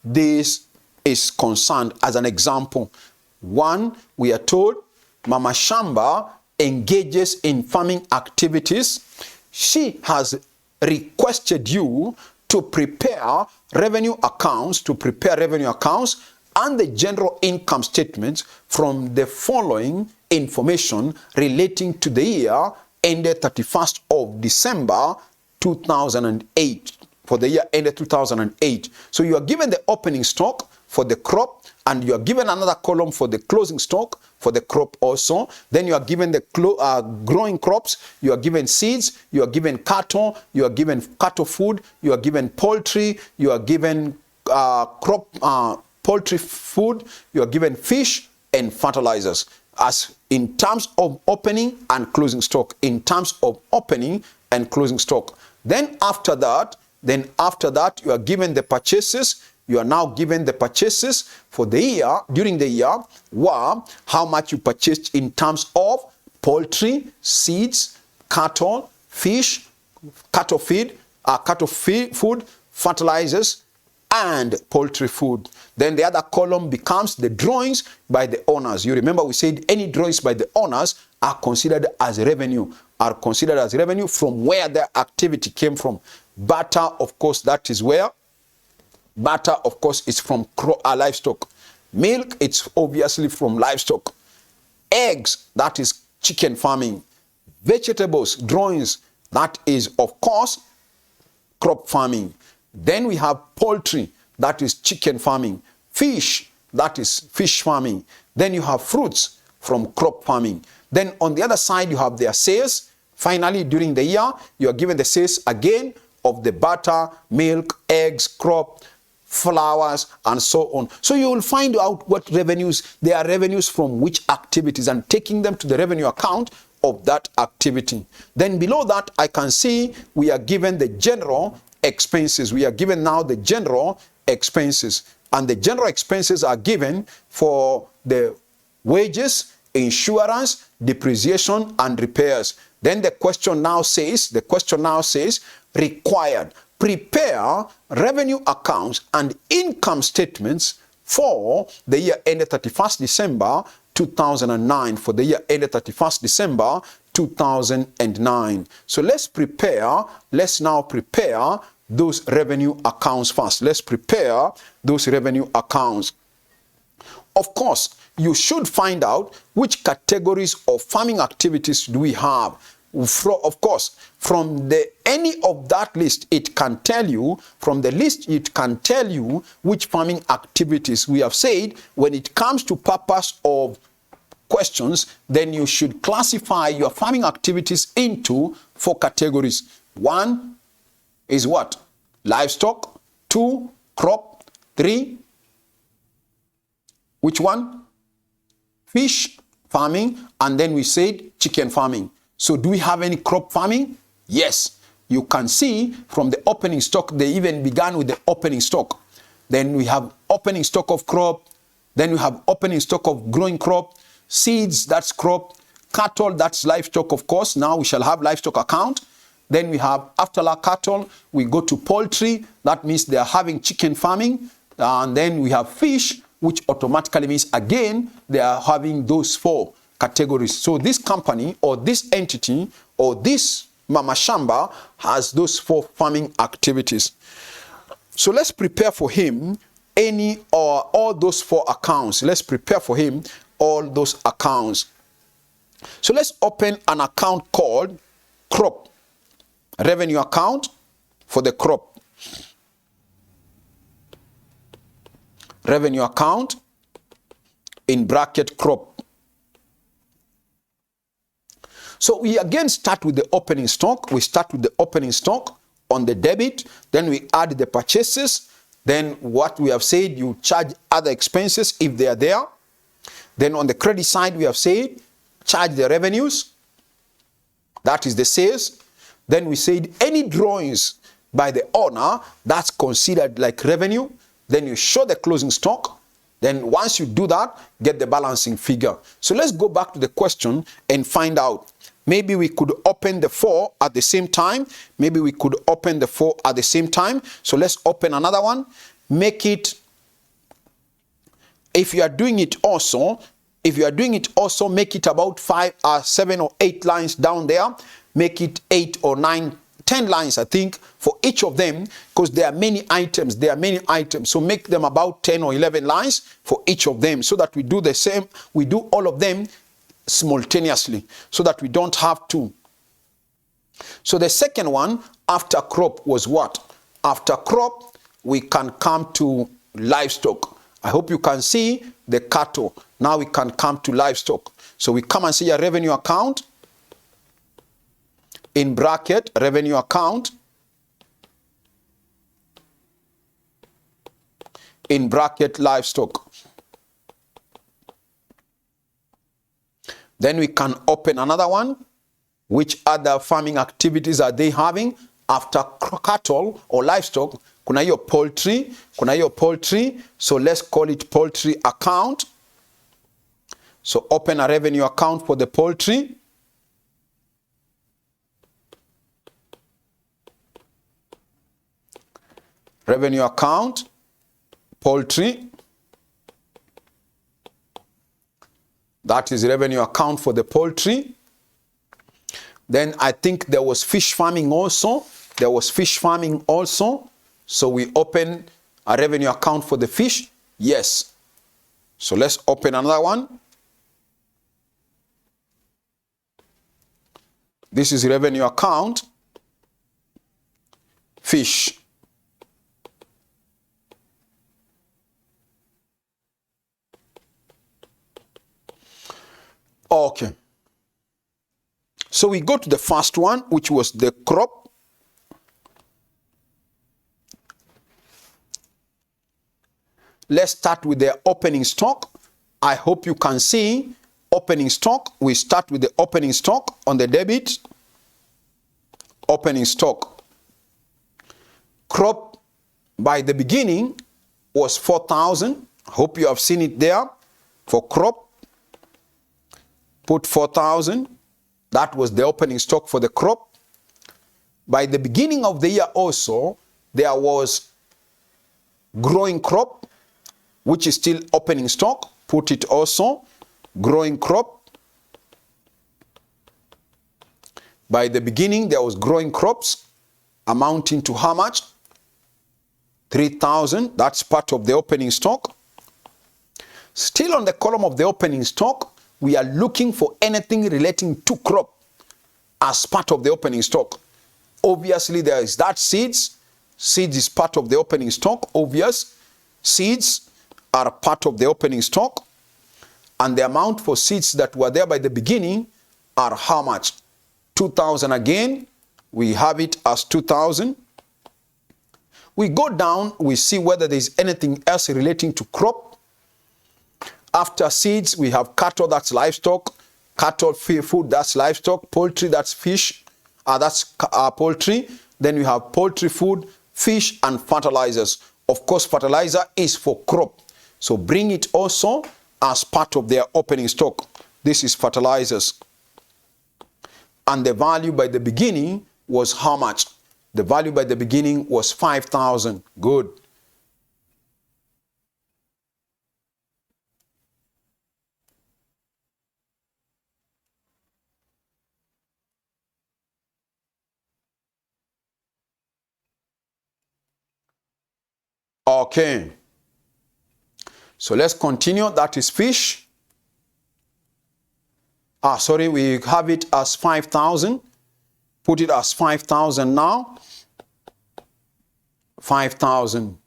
this is concerned. As an example, one, we are told Mama Shamba engages in farming activities. She has requested you to prepare revenue accounts, and the general income statements from the following information relating to the year ended 31st of December 2008. For the year ended 2008. So you are given the opening stock for the crop, and you are given another column for the closing stock for the crop also. Then you are given the growing crops, you are given seeds, you are given cattle, you are given cattle food, you are given poultry, you are given poultry food, you are given fish and fertilizers. As in terms of opening and closing stock. Then after that, you are given the purchases. You are now given the purchases for the year, during the year, how much you purchased in terms of poultry, seeds, cattle, fish, cattle feed, food, fertilizers, and poultry food. Then the other column becomes the drawings by the owners. You remember we said any drawings by the owners are considered as revenue, from where their activity came from. Butter, of course, that is where Butter, of course, is from livestock. Milk, it's obviously from livestock. Eggs, that is chicken farming. Vegetables, drawings, that is, of course, crop farming. Then we have poultry, that is chicken farming. Fish, that is fish farming. Then you have fruits from crop farming. Then on the other side, you have their sales. Finally, during the year, you are given the sales again of the butter, milk, eggs, crop, flowers, and so on. So you will find out what revenues, there are revenues from which activities, and taking them to the revenue account of that activity. Then below that, I can see we are given the general expenses. We are given now the general expenses. And the general expenses are given for the wages, insurance, depreciation, and repairs. Then the question now says, required. Prepare revenue accounts and income statements for the year ended 31st December 2009. For the year ended 31st December 2009. So let's now prepare those revenue accounts first. Let's prepare those revenue accounts. Of course, you should find out which categories of farming activities do we have. Of course, from any of that list, it can tell you, which farming activities. We have said when it comes to purpose of questions, then you should classify your farming activities into 4 categories. 1 is what? Livestock. 2, crop. 3, which one? Fish farming. And then we said chicken farming. So do we have any crop farming? Yes. You can see from the opening stock, they even began with the opening stock. Then we have opening stock of crop. Then we have opening stock of growing crop. Seeds, that's crop. Cattle, that's livestock, of course. Now we shall have livestock account. Then we have after cattle, we go to poultry. That means they are having chicken farming. And then we have fish, which automatically means again, they are having those 4 categories. So this company or this entity or this Mama Shamba has those 4 farming activities. So let's prepare for him any or all those 4 accounts. Let's prepare for him all those accounts. So let's open an account called crop. Revenue account for the crop. Revenue account in bracket crop. So we again start with the opening stock. We start with the opening stock on the debit. Then we add the purchases. Then what we have said, you charge other expenses if they are there. Then on the credit side, we have said, charge the revenues. That is the sales. Then we said any drawings by the owner, that's considered like revenue. Then you show the closing stock. Then once you do that, get the balancing figure. So let's go back to the question and find out. Maybe we could open the 4 at the same time. Maybe we could open the 4 at the same time. So let's open another one. Make it, if you are doing it also, make it about 5 or 7 or 8 lines down there. Make it 8 or 9, 10 lines, I think, for each of them, because there are many items. So make them about 10 or 11 lines for each of them, so that we do the same. We do all of them simultaneously, so that we don't have to. So the second one, after crop, was what? After crop, we can come to livestock. I hope you can see the cattle. Now we can come to livestock. So we come and see a revenue account. In bracket, revenue account. In bracket, livestock. Then we can open another one. Which other farming activities are they having after cattle or livestock? Kuna hiyo poultry. So let's call it poultry account. So open a revenue account for the poultry. Revenue account, poultry. That is revenue account for the poultry. Then I think there was fish farming also. So we open A revenue account for the fish? Yes. So let's open another one. This is revenue account, fish. Okay. So we go to the first one, which was the crop. Let's start with the opening stock. I hope you can see opening stock. We start with the opening stock on the debit. Opening stock. Crop by the beginning was 4,000. Hope you have seen it there. For crop, put 4,000. That was the opening stock for the crop. By the beginning of the year also, there was growing crop, which is still opening stock. Put it also, growing crop. By the beginning, there was growing crops amounting to how much? 3,000. That's part of the opening stock. Still on the column of the opening stock, we are looking for anything relating to crop as part of the opening stock. Obviously, there is that seeds. Seeds is part of the opening stock. Obvious. Seeds are part of the opening stock. And the amount for seeds that were there by the beginning are how much? 2,000 again. We have it as 2,000. We go down, we see whether there is anything else relating to crop. After seeds, we have cattle, that's livestock. Cattle, food, that's livestock. Poultry, that's fish. That's poultry. Then we have poultry food, fish, and fertilizers. Of course, fertilizer is for crop. So bring it also as part of their opening stock. This is fertilizers. And the value by the beginning was how much? The value by the beginning was 5,000. Good. Okay. So let's continue. That is fish. Sorry, we have it as 5,000. Put it as 5,000 now. 5,000.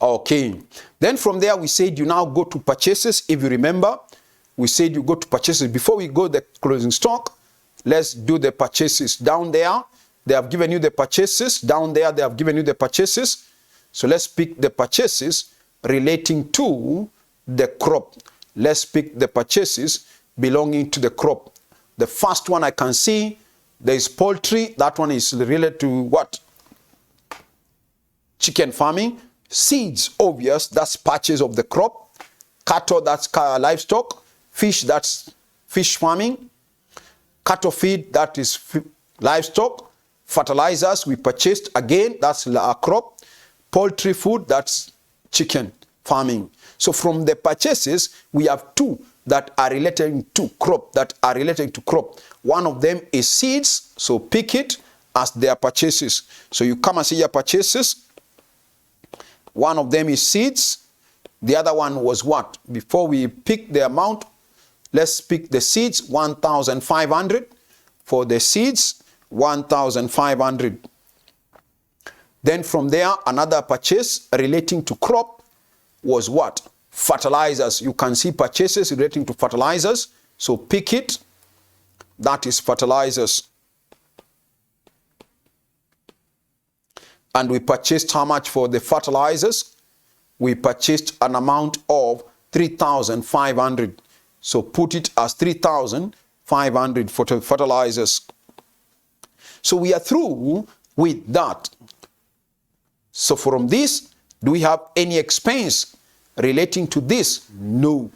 Okay. Then from there, we said you now go to purchases. If you remember, we said you go to purchases. Before we go to the closing stock, let's do the purchases. Down there, they have given you the purchases. Down there, they have given you the purchases. So let's pick the purchases relating to the crop. Let's pick the purchases belonging to the crop. The first one I can see, there is poultry. That one is related to what? Chicken farming. Seeds, obvious, that's purchase of the crop. Cattle, that's livestock. Fish, that's fish farming. Cattle feed, that is livestock. Fertilizers, we purchased, again, that's a crop. Poultry food, that's chicken farming. So from the purchases, we have two that are relating to crop, One of them is seeds, so pick it as their purchases. So you come and see your purchases. One of them is seeds. The other one was what? Before we pick the amount, let's pick the seeds, 1,500. For the seeds, 1,500. Then from there, another purchase relating to crop was what? Fertilizers. You can see purchases relating to fertilizers. So pick it. That is fertilizers. And we purchased how much for the fertilizers? We purchased an amount of 3,500. So put it as 3,500 for the fertilizers. So we are through with that. So from this, do we have any expense relating to this? No.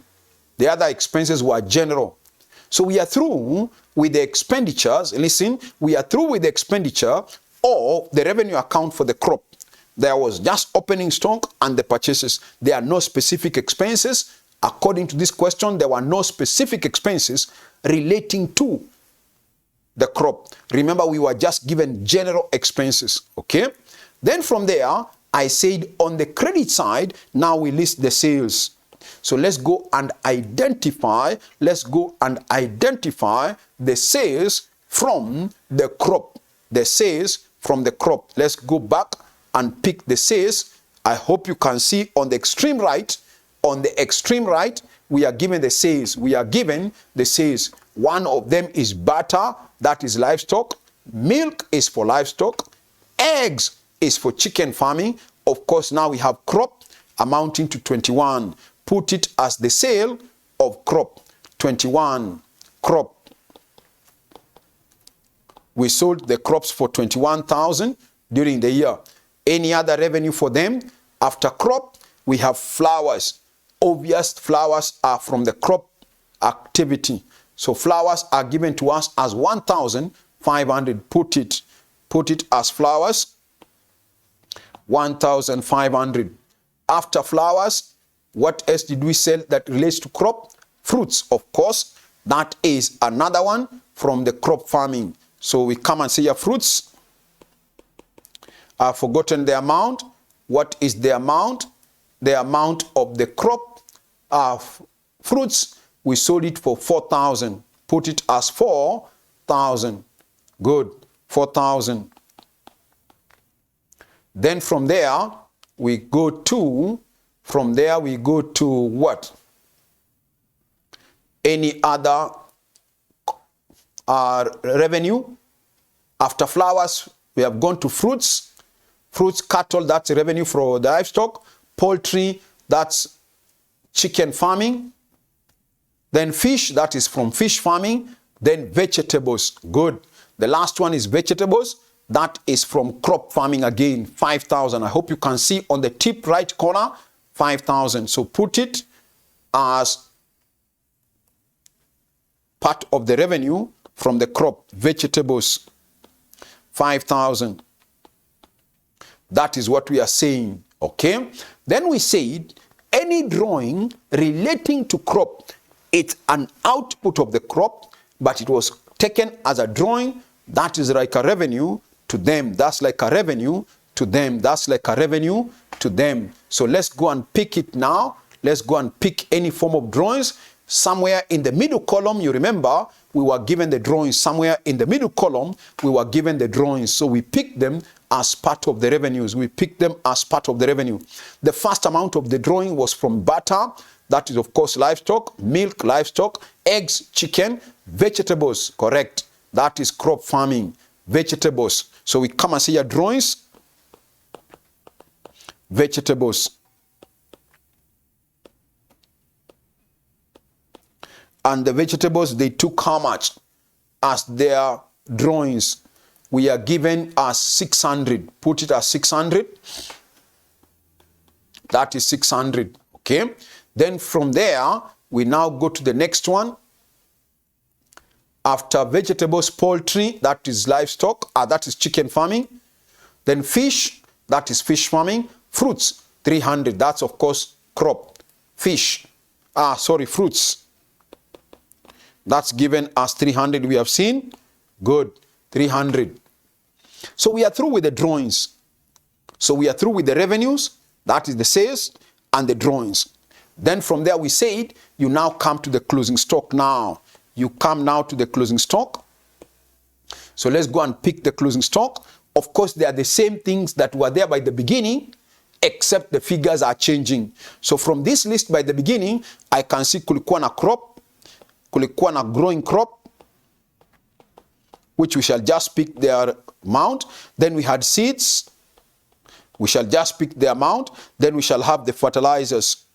The other expenses were general. So we are through with the expenditures. Listen, we are through with the expenditure or the revenue account for the crop. There was just opening stock and the purchases. There are no specific expenses. According to this question, there were no specific expenses relating to the crop. Remember, we were just given general expenses. Okay? Then from there, I said on the credit side, now we list the sales. So let's go and identify the sales from the crop. The sales from the crop. Let's go back and pick the sales. I hope you can see on the extreme right. On the extreme right, we are given the sales. We are given the sales. One of them is butter, that is livestock. Milk is for livestock. Eggs is for chicken farming. Of course, now we have crop amounting to 21. Put it as the sale of crop. 21 crop. We sold the crops for 21,000 during the year. Any other revenue for them? After crop, we have flowers. Obvious flowers are from the crop activity. So flowers are given to us as 1,500. Put it as flowers. 1,500. After flowers, what else did we sell that relates to crop? Fruits, of course. That is another one from the crop farming. So we come and say your fruits. I've forgotten the amount. What is the amount? The amount of the crop of fruits. We sold it for 4,000. Put it as 4,000. Good. 4,000. Then from there, we go to what? Any other revenue? After flowers, we have gone to fruits. Fruits, cattle, that's revenue for the livestock. Poultry, that's chicken farming. Then fish, that is from fish farming. Then vegetables, good. The last one is vegetables. That is from crop farming again, 5,000. I hope you can see on the tip right corner, 5,000. So put it as part of the revenue from the crop, vegetables, 5,000. That is what we are saying, okay? Then we said, any drawing relating to crop, it's an output of the crop, but it was taken as a drawing. That is like a revenue to them. That's like a revenue to them. That's like a revenue to them. So let's go and pick it now. Let's go and pick any form of drawings. Somewhere in the middle column, you remember, we were given the drawings. Somewhere in the middle column, we were given the drawings. So we picked them as part of the revenues. We picked them as part of the revenue. The first amount of the drawing was from butter. That is, of course, livestock. Milk, livestock. Eggs, chicken. Vegetables, correct. That is crop farming. Vegetables. So we come and see your drawings. Vegetables. And the vegetables, they took how much as their drawings? We are given as 600. Put it as 600. That is 600. Okay. Then from there, we now go to the next one. After vegetables, poultry, that is livestock, that is chicken farming. Then fish, that is fish farming. Fruits, 300. That's, of course, crop. Fish. Fruits. That's given as 300. We have seen. Good. 300. So we are through with the drawings. So we are through with the revenues. That is the sales and the drawings. Then from there we said, you now come to the closing stock now. You come now to the closing stock. So let's go and pick the closing stock. Of course, they are the same things that were there by the beginning, except the figures are changing. So from this list by the beginning, I can see kulikuwa na crop, kulikuwa na growing crop, which we shall just pick their amount. Then we had seeds. We shall just pick the amount. Then we shall have the fertilizers.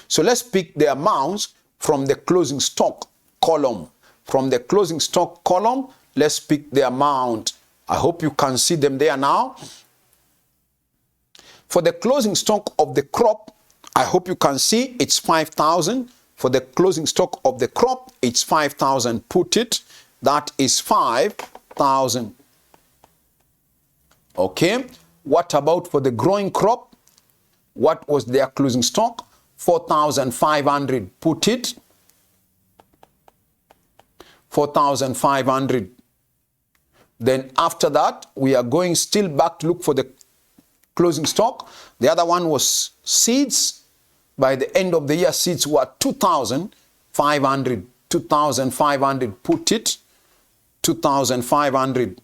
So let's pick the amounts from the closing stock column. From the closing stock column, let's pick the amount. I hope you can see them there now. For the closing stock of the crop, I hope you can see it's 5,000. For the closing stock of the crop, it's 5,000. Put it. That is 5,000. Okay. What about for the growing crop? What was their closing stock? 4,500. Put it. 4,500. Then after that, we are going still back to look for the closing stock. The other one was seeds. By the end of the year, seeds were 2,500. 2,500, put it. 2,500.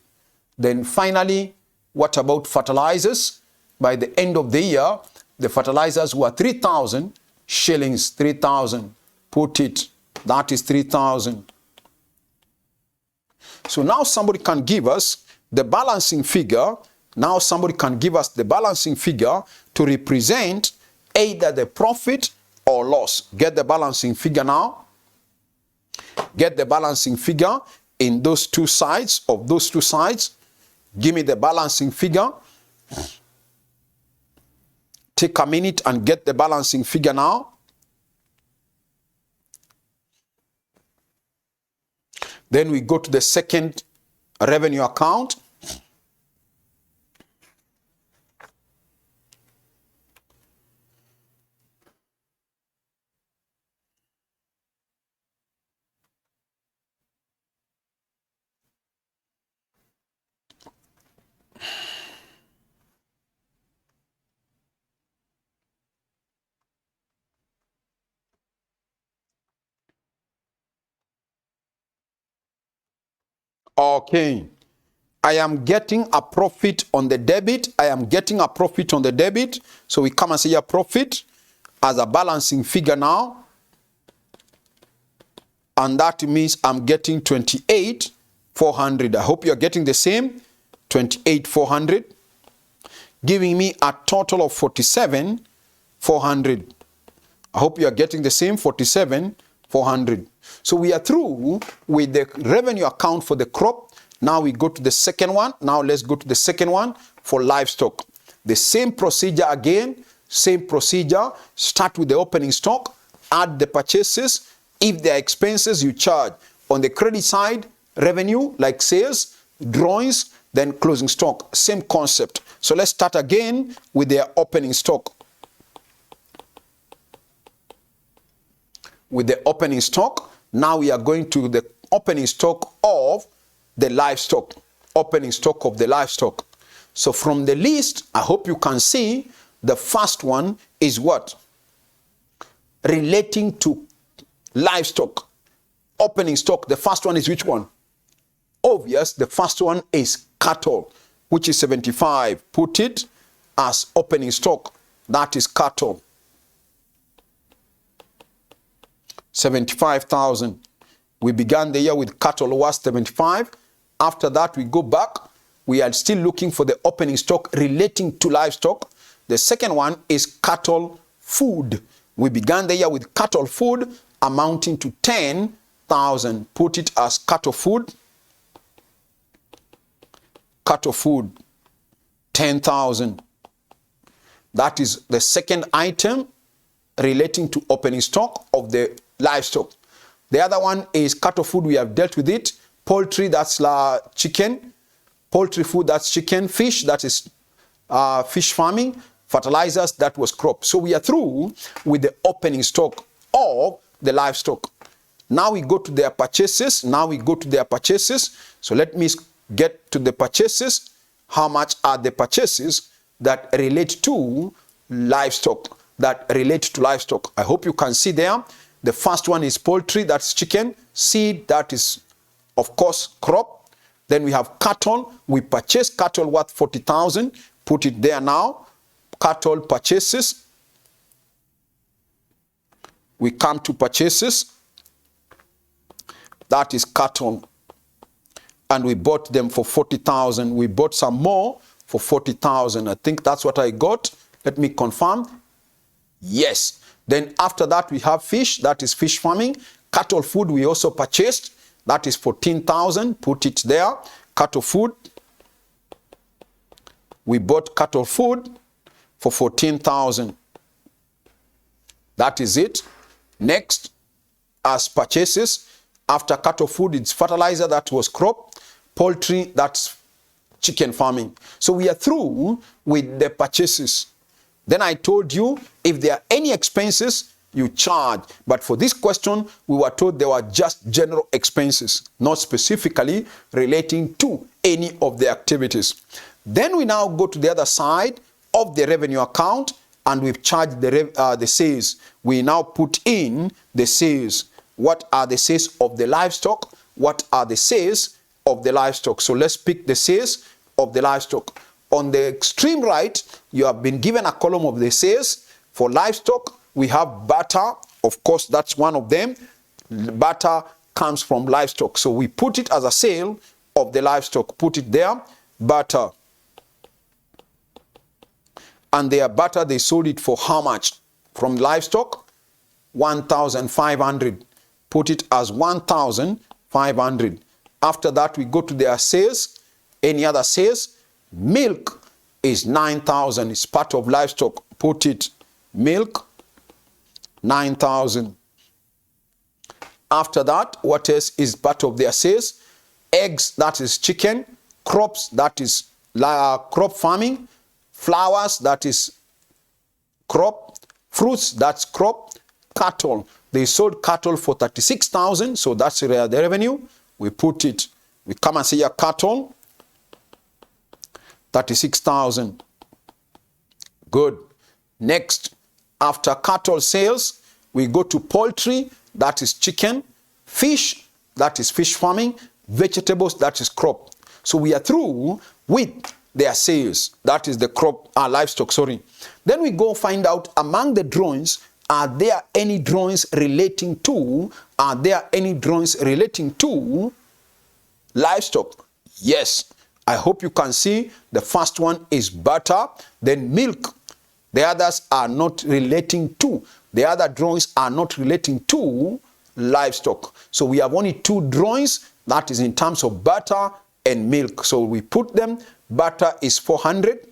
Then finally, what about fertilizers? By the end of the year, the fertilizers were 3,000 shillings. 3,000, put it. That is 3,000. So now somebody can give us the balancing figure. Now somebody can give us the balancing figure to represent either the profit or loss. Get the balancing figure now. Get the balancing figure in those two sides, of those two sides. Give me the balancing figure. Take a minute and get the balancing figure now. Then we go to the second revenue account. Okay. I am getting a profit on the debit. I am getting a profit on the debit. So we come and say a profit as a balancing figure now. And that means I'm getting 28,400. I hope you're getting the same. 28,400. Giving me a total of 47,400. I hope you are getting the same. 47,400. So we are through with the revenue account for the crop. Now we go to the second one. Now let's go to the second one for livestock. The same procedure again. Same procedure. Start with the opening stock. Add the purchases. If there are expenses, you charge. On the credit side, revenue like sales, drawings, then closing stock. Same concept. So let's start again with their opening stock. With the opening stock, now we are going to the opening stock of the livestock. Opening stock of the livestock. So from the list, I hope you can see the first one is what? Relating to livestock. Opening stock. The first one is which one? Obvious. The first one is cattle, which is 75. Put it as opening stock. That is cattle. 75,000. We began the year with cattle was 75. After that, we go back. We are still looking for the opening stock relating to livestock. The second one is cattle food. We began the year with cattle food amounting to 10,000. Put it as cattle food. Cattle food, 10,000. That is the second item relating to opening stock of the livestock. The other one is cattle food. We have dealt with it. Poultry, that's chicken. Poultry food, that's chicken. Fish, that is fish farming. Fertilizers, that was crop. So we are through with the opening stock of the livestock. Now we go to their purchases. So let me get to the purchases. How much are the purchases that relate to livestock? I hope you can see there. The first one is poultry, that's chicken. Seed, that is, of course, crop. Then we have cattle. We purchase cattle worth 40,000. Put it there now. Cattle purchases. We come to purchases. That is cattle. And we bought them for 40,000. We bought some more for 40,000. I think that's what I got. Let me confirm. Yes. Then after that, we have fish. That is fish farming. Cattle food we also purchased. That is 14,000. Put it there. Cattle food. We bought cattle food for 14,000. That is it. Next, as purchases, after cattle food, it's fertilizer, that was crop. Poultry, that's chicken farming. So we are through with the purchases. Then I told you, if there are any expenses, you charge. But for this question, we were told there were just general expenses, not specifically relating to any of the activities. Then we now go to the other side of the revenue account, and we've charged the sales. We now put in the sales. What are the sales of the livestock? What are the sales of the livestock? So let's pick the sales of the livestock. On the extreme right, you have been given a column of the sales. For livestock, we have butter. Of course, that's one of them. Butter comes from livestock. So we put it as a sale of the livestock. Put it there, butter. And their butter, they sold it for how much? From livestock, 1,500. Put it as 1,500. After that, we go to their sales. Any other sales? Milk is 9,000. It's part of livestock. Put it, milk, 9,000. After that, what else is part of their sales? Eggs, that is chicken. Crops, that is crop farming. Flowers, that is crop. Fruits, that's crop. Cattle, they sold cattle for 36,000, so that's the revenue. We put it, we come and see your cattle, 36,000. Good. Next, after cattle sales, we go to poultry, that is chicken. Fish, that is fish farming. Vegetables, that is crop. So we are through with their sales. That is the crop, livestock, sorry. Then we go find out among the drawings, are there any drawings relating to, livestock? Yes. I hope you can see the first one is butter, then milk. The others are not relating to. The other drawings are not relating to livestock. So we have only two drawings, that is in terms of butter and milk. So we put them, butter is 400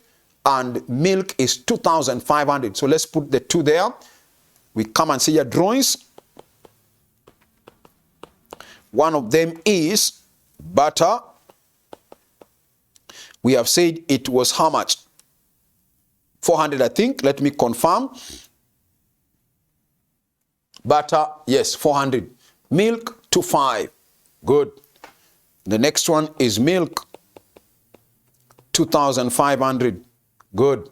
and milk is 2,500. So let's put the two there. We come and see your drawings. One of them is butter. We have said it was how much? 400, I think. Let me confirm. Butter, yes, 400. Milk, 25. Good. The next one is milk, 2,500. Good.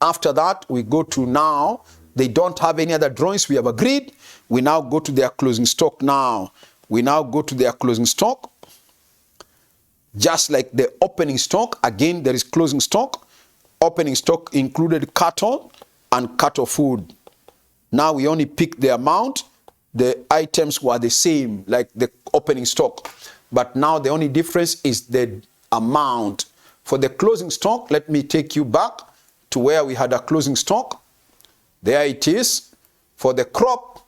After that, we go to now. They don't have any other drawings. We have agreed. We now go to their closing stock now. We now go to their closing stock. Just like the opening stock, again, there is closing stock. Opening stock included cattle and cattle food. Now we only pick the amount. The items were the same, like the opening stock. But now the only difference is the amount. For the closing stock, let me take you back to where we had a closing stock. There it is. For the crop,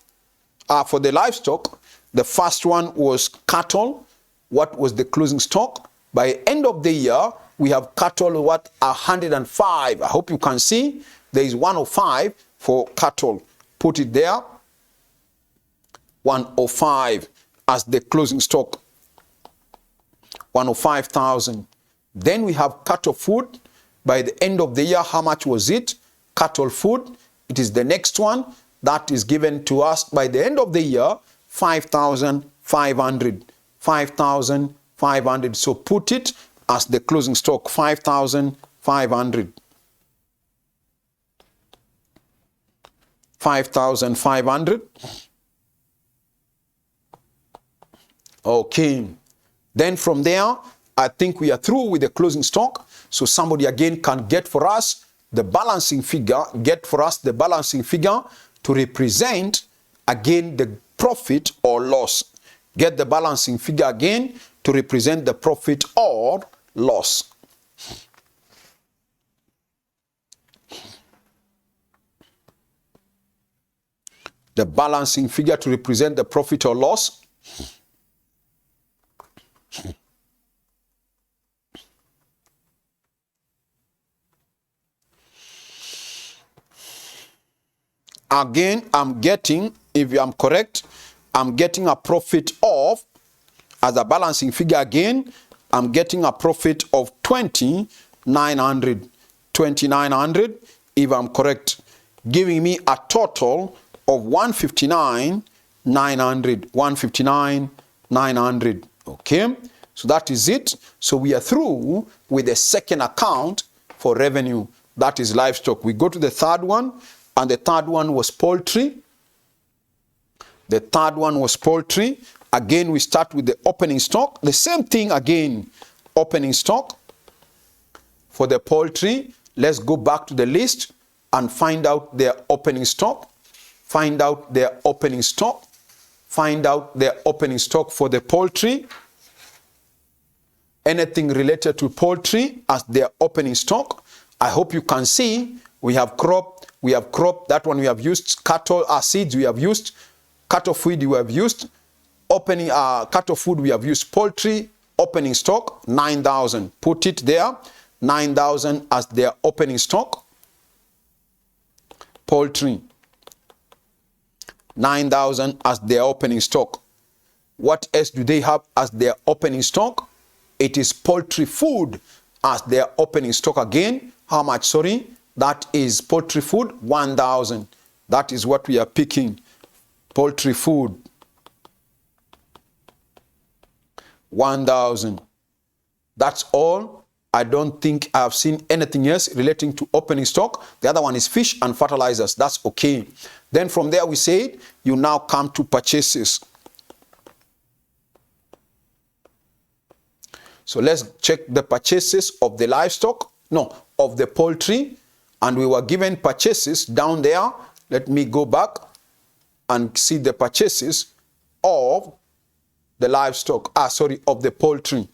for the livestock, the first one was cattle. What was the closing stock? By end of the year, we have cattle worth 105. I hope you can see. There is 105 for cattle. Put it there. 105 as the closing stock. 105,000. Then we have cattle food. By the end of the year, how much was it? Cattle food. It is the next one that is given to us by the end of the year, 5,500. 5,500. So put it as the closing stock, 5,500. 5,500. Okay. Then from there, I think we are through with the closing stock. So somebody again can get for us the balancing figure, to represent again the profit or loss. Get the balancing figure again to represent the profit or loss. The balancing figure to represent the profit or loss. Again, I'm getting, if I'm correct, I'm getting a profit of, as a balancing figure again, I'm getting a profit of 2,900. 2,900, if I'm correct, giving me a total of 159,900. 159,900. Okay, so that is it. So we are through with the second account for revenue. That is livestock. We go to the third one, and the third one was poultry. The third one was poultry. Again, we start with the opening stock. The same thing again, opening stock. For the poultry, let's go back to the list and find out their opening stock. Find out their opening stock. Find out their opening stock for the poultry. Anything related to poultry as their opening stock. I hope you can see we have crop, that one we have used, cattle seeds we have used, cattle feed we have used, opening cattle food we have used, poultry, opening stock, 9,000. Put it there, 9,000 as their opening stock. Poultry, 9,000 as their opening stock. What else do they have as their opening stock? It is poultry food as their opening stock again. How much? Sorry, that is poultry food, 1,000. That is what we are picking. Poultry food, 1,000. That's all. I don't think I have seen anything else relating to opening stock. The other one is fish and fertilizers. That's okay. Then from there we said you now come to purchases. So let's check the purchases of the livestock, of the poultry, and we were given purchases down there. Let me go back and see the purchases of the livestock, of the poultry.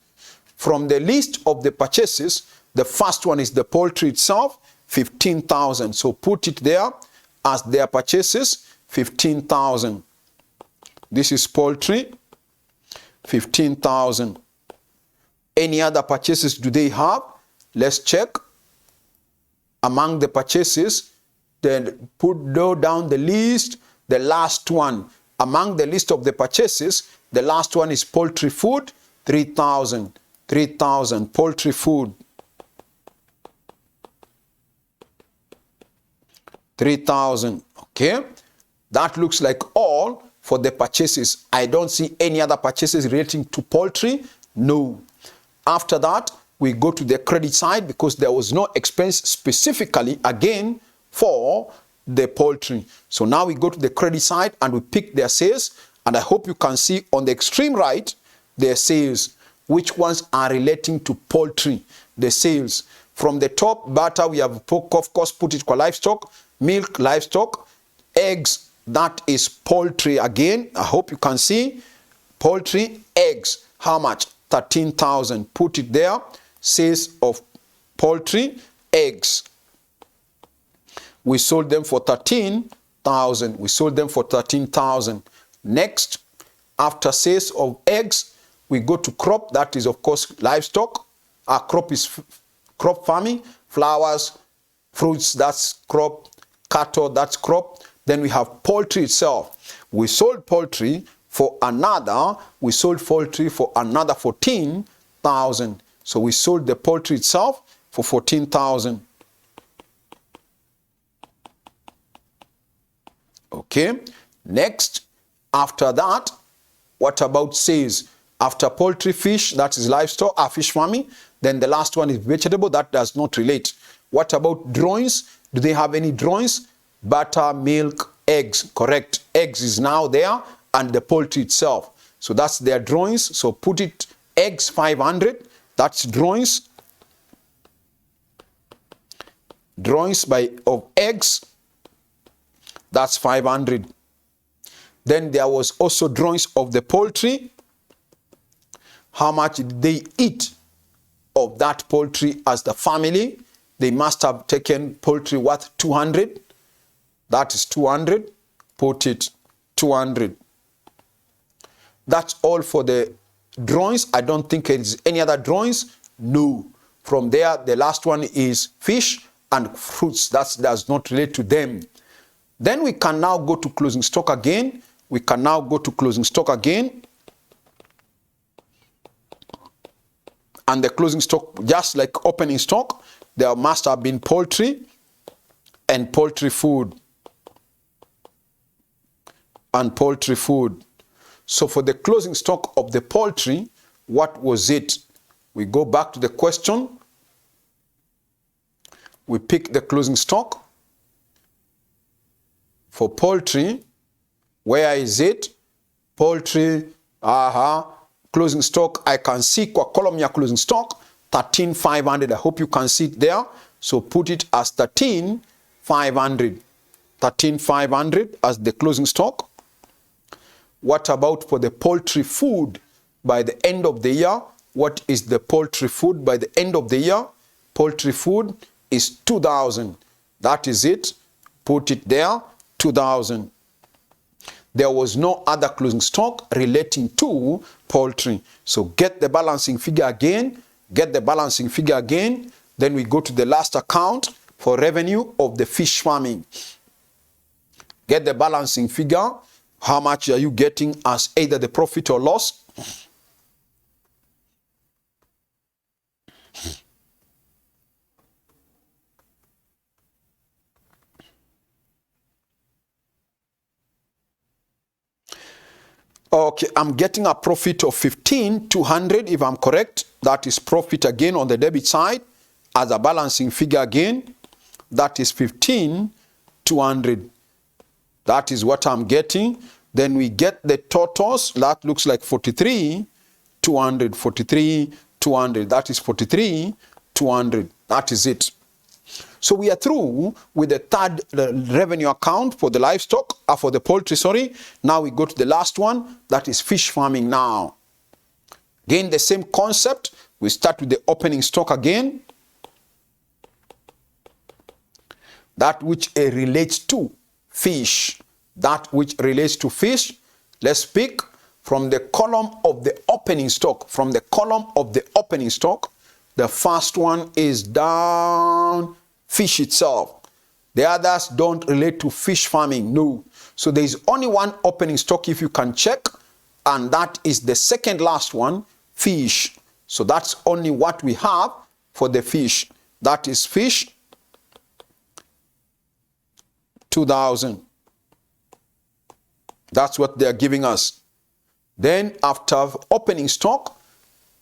From the list of the purchases, the first one is the poultry itself, 15,000. So put it there as their purchases, 15,000. This is poultry, 15,000. Any other purchases do they have? Let's check. Among the purchases, then put down the list, the last one. Among the list of the purchases, the last one is poultry food, 3,000. 3,000 poultry food. 3,000. Okay. That looks like all for the purchases. I don't see any other purchases relating to poultry. No. After that, we go to the credit side because there was no expense specifically again for the poultry. So now we go to the credit side and we pick their sales. And I hope you can see on the extreme right their sales. Which ones are relating to poultry? The sales. From the top, butter, we have, of course, put it for livestock. Milk, livestock. Eggs, that is poultry again. I hope you can see. Poultry, eggs. How much? 13,000. Put it there. Sales of poultry, eggs. We sold them for 13,000. We sold them for 13,000. Next, after sales of eggs, we go to crop. That is, of course, livestock. Our crop is crop farming. Flowers, fruits, that's crop. Cattle, that's crop. Then we have poultry itself. We sold poultry for another. We sold poultry for another 14,000. So we sold the poultry itself for 14,000. Okay. Next, after that, what about sales? After poultry, fish, that is livestock, fish farming. Then the last one is vegetable, that does not relate. What about drawings? Do they have any drawings? Butter, milk, eggs, correct. Eggs is now there and the poultry itself. So that's their drawings. So put it, eggs 500, that's drawings. Drawings of eggs, that's 500. Then there was also drawings of the poultry. How much did they eat of that poultry as the family? They must have taken poultry worth 200. That is 200. Put it 200. That's all for the drawings. I don't think there is any other drawings. No. From there, the last one is fish and fruits. That does not relate to them. Then we can now go to closing stock again. We can now go to closing stock again. And the closing stock, just like opening stock, there must have been poultry and poultry food. and poultry food. So for the closing stock of the poultry, what was it? We go back to the question. We pick the closing stock. For poultry, where is it? Poultry, closing stock, I can see kwa column ya closing stock, 13,500. I hope you can see it there. So put it as 13,500. 13,500 as the closing stock. What about for the poultry food by the end of the year? What is the poultry food by the end of the year? Poultry food is 2,000. That is it. Put it there, 2,000. There was no other closing stock relating to poultry. So get the balancing figure again. Get the balancing figure again. Then we go to the last account for revenue of the fish farming. Get the balancing figure. How much are you getting as either the profit or loss? Okay, I'm getting a profit of 15,200 if I'm correct. That is profit again on the debit side as a balancing figure again. That is 15,200. That is what I'm getting. Then we get the totals. That looks like 43,200. 43,200. That is 43,200. That is it. So we are through with the third revenue account for the livestock, for the poultry, sorry. Now we go to the last one, that is fish farming now. Again, the same concept. We start with the opening stock again. That which relates to fish. That which relates to fish. Let's pick from the column of the opening stock. From the column of the opening stock, the first one is down fish itself. The others don't relate to fish farming, no. So there is only one opening stock if you can check, and that is the second last one, fish. So that's only what we have for the fish. That is fish, 2,000. That's what they are giving us. Then after opening stock,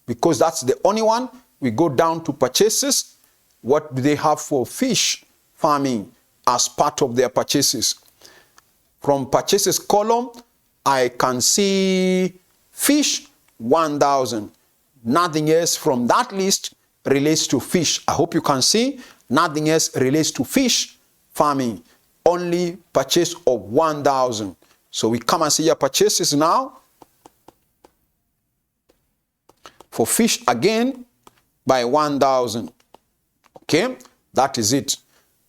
because that's the only one, we go down to purchases. What do they have for fish farming as part of their purchases? From purchases column, I can see fish, 1,000. Nothing else from that list relates to fish. I hope you can see. Nothing else relates to fish farming. Only purchase of 1,000. So we come and see your purchases now. For fish again, by 1,000. Okay, that is it.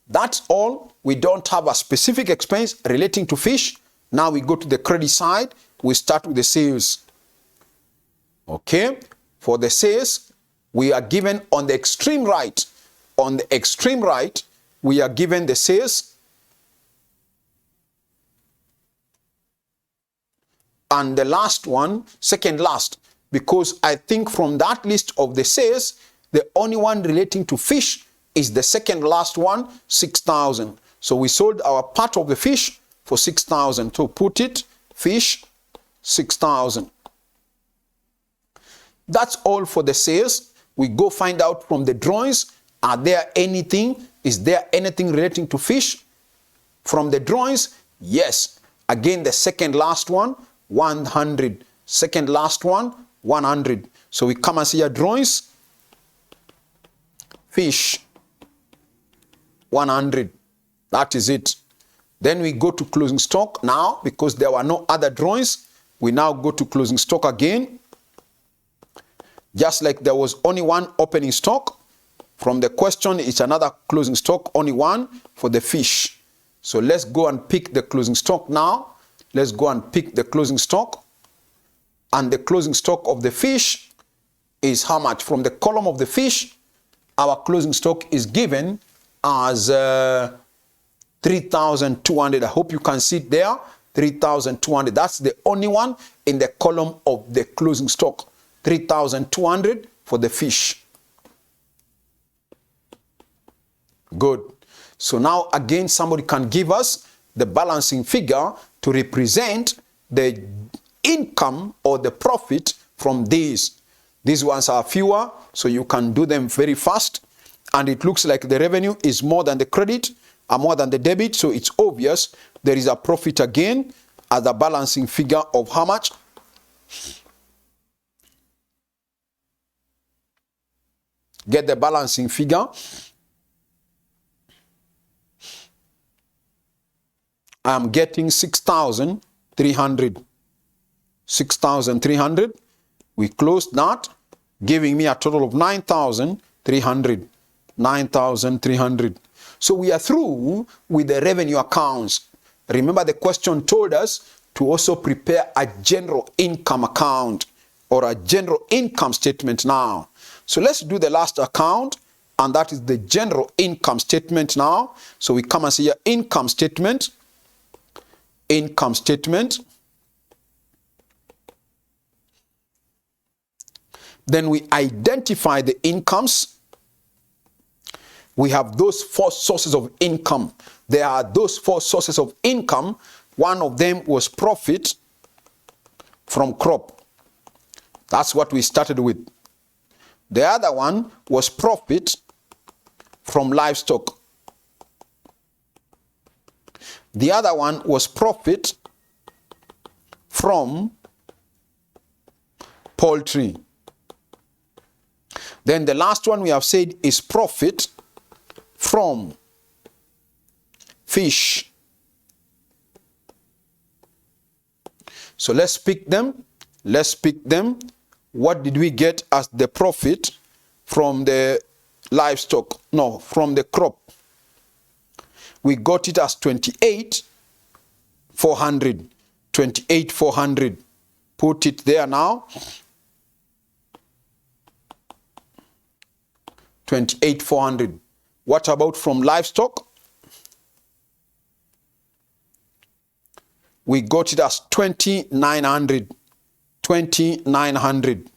That's all. We don't have a specific expense relating to fish. Now we go to the credit side. We start with the sales. Okay, for the sales, we are given on the extreme right. On the extreme right, we are given the sales. And the last one, second last, because I think from that list of the sales, the only one relating to fish is the second last one, 6,000. So we sold our part of the fish for 6,000. So put it, fish, 6,000. That's all for the sales. We go find out from the drawings, is there anything relating to fish? From the drawings, yes. Again, the second last one, 100. Second last one, 100. So we come and see our drawings. Fish, 100. That is it. Then we go to closing stock now, because there were no other drawings. We now go to closing stock again. Just like there was only one opening stock. From the question, it's another closing stock, only one for the fish. So let's go and pick the closing stock now. Let's go and pick the closing stock. And the closing stock of the fish is how much? From the column of the fish, our closing stock is given as 3,200. I hope you can see it there. 3,200. That's the only one in the column of the closing stock. 3,200 for the fish. Good. So now again, somebody can give us the balancing figure to represent the income or the profit from these. These ones are fewer, so you can do them very fast. And it looks like the revenue is more than the credit and more than the debit, so it's obvious there is a profit again as the balancing figure of how much? Get the balancing figure. I'm getting 6,300. 6,300. We closed that, giving me a total of 9,300. 9,300. So we are through with the revenue accounts. Remember, the question told us to also prepare a general income account or a general income statement now. So let's do the last account, and that is the general income statement now. So we come and see your income statement. Income statement. Then we identify the incomes. We have those 4 sources of income. There are those 4 sources of income. One of them was profit from crop. That's what we started with. The other one was profit from livestock. The other one was profit from poultry. Then the last one we have said is profit from fish. So let's pick them. Let's pick them. What did we get as the profit from the livestock? No, from the crop. We got it as 28,400. 28,400. Put it there now. 28,400. What about from livestock? We got it as 2,900. 2,900.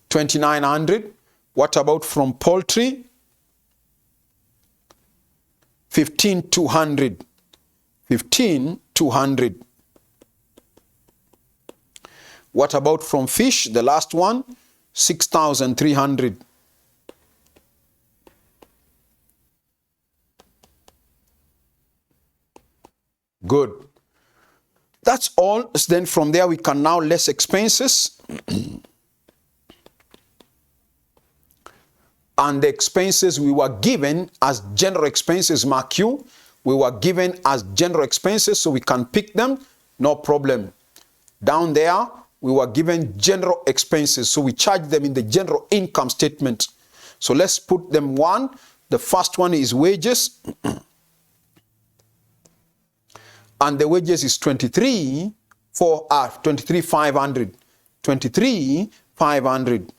2,900. What about from poultry? 15,200. 15,200. What about from fish? The last one, 6,300. Good. That's all. Then from there we can now less expenses. And the expenses we were given as general expenses, mark you. We were given as general expenses, so we can pick them, no problem. Down there, we were given general expenses, so we charge them in the general income statement. So let's put them one. The first one is wages. And the wages is 23,500. 23,500.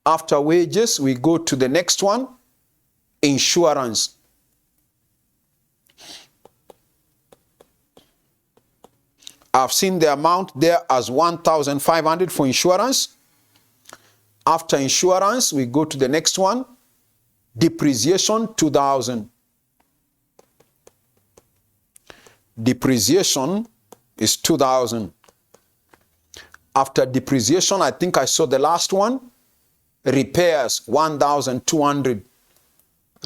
After wages, we go to the next one, insurance. I've seen the amount there as 1,500 for insurance. After insurance, we go to the next one, depreciation, 2,000. Depreciation is 2,000. After depreciation, I think I saw the last one, repairs, 1,200.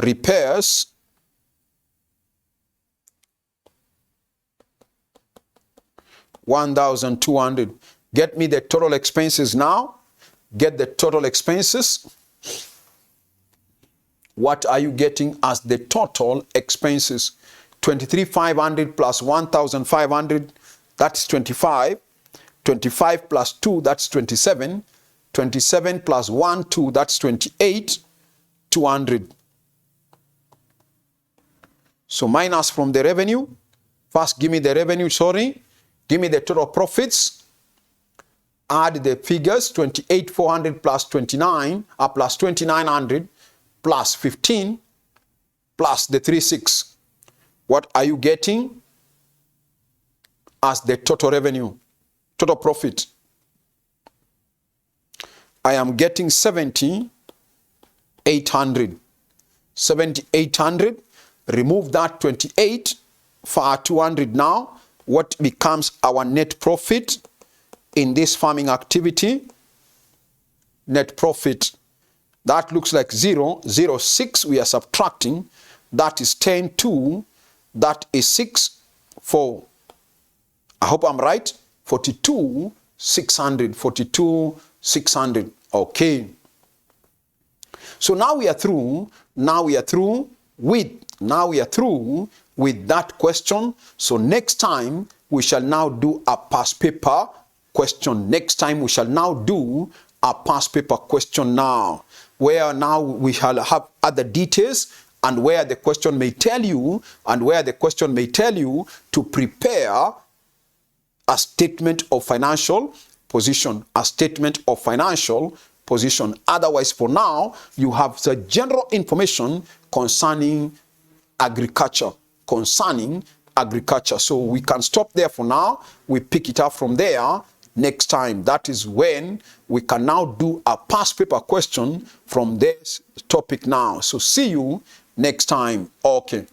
Repairs, $1,200. Get me the total expenses now. Get the total expenses. What are you getting as the total expenses? 23,500 plus 1,500, that's 25. 25 plus 2, that's 27. 27 plus 1, 2, that's 28. 200. So minus from the revenue. First, give me the revenue, sorry. Give me the total profits. Add the figures, 28,400 plus 29, plus 2,900 plus 15 plus the 3,600. What are you getting as the total revenue, total profit? I am getting 70 800. 7,800. Remove that 28 for our 200 now. What becomes our net profit in this farming activity? Net profit. That looks like 0, 0, 6. We are subtracting. That is 10, 2. That is 6, 4. I hope I'm right. 42, 600. 42, 600. Okay. So now we are through. Now we are through with that question. So next time we shall now do a past paper question. Next time we shall now do a past paper question now, where now we shall have other details, and where the question may tell you, to prepare a statement of financial position. A statement of financial position. Otherwise, for now, you have the general information concerning agriculture. So we can stop there for now. We pick it up from there next time. That is when we can now do a past paper question from this topic now. So see you next time. Okay.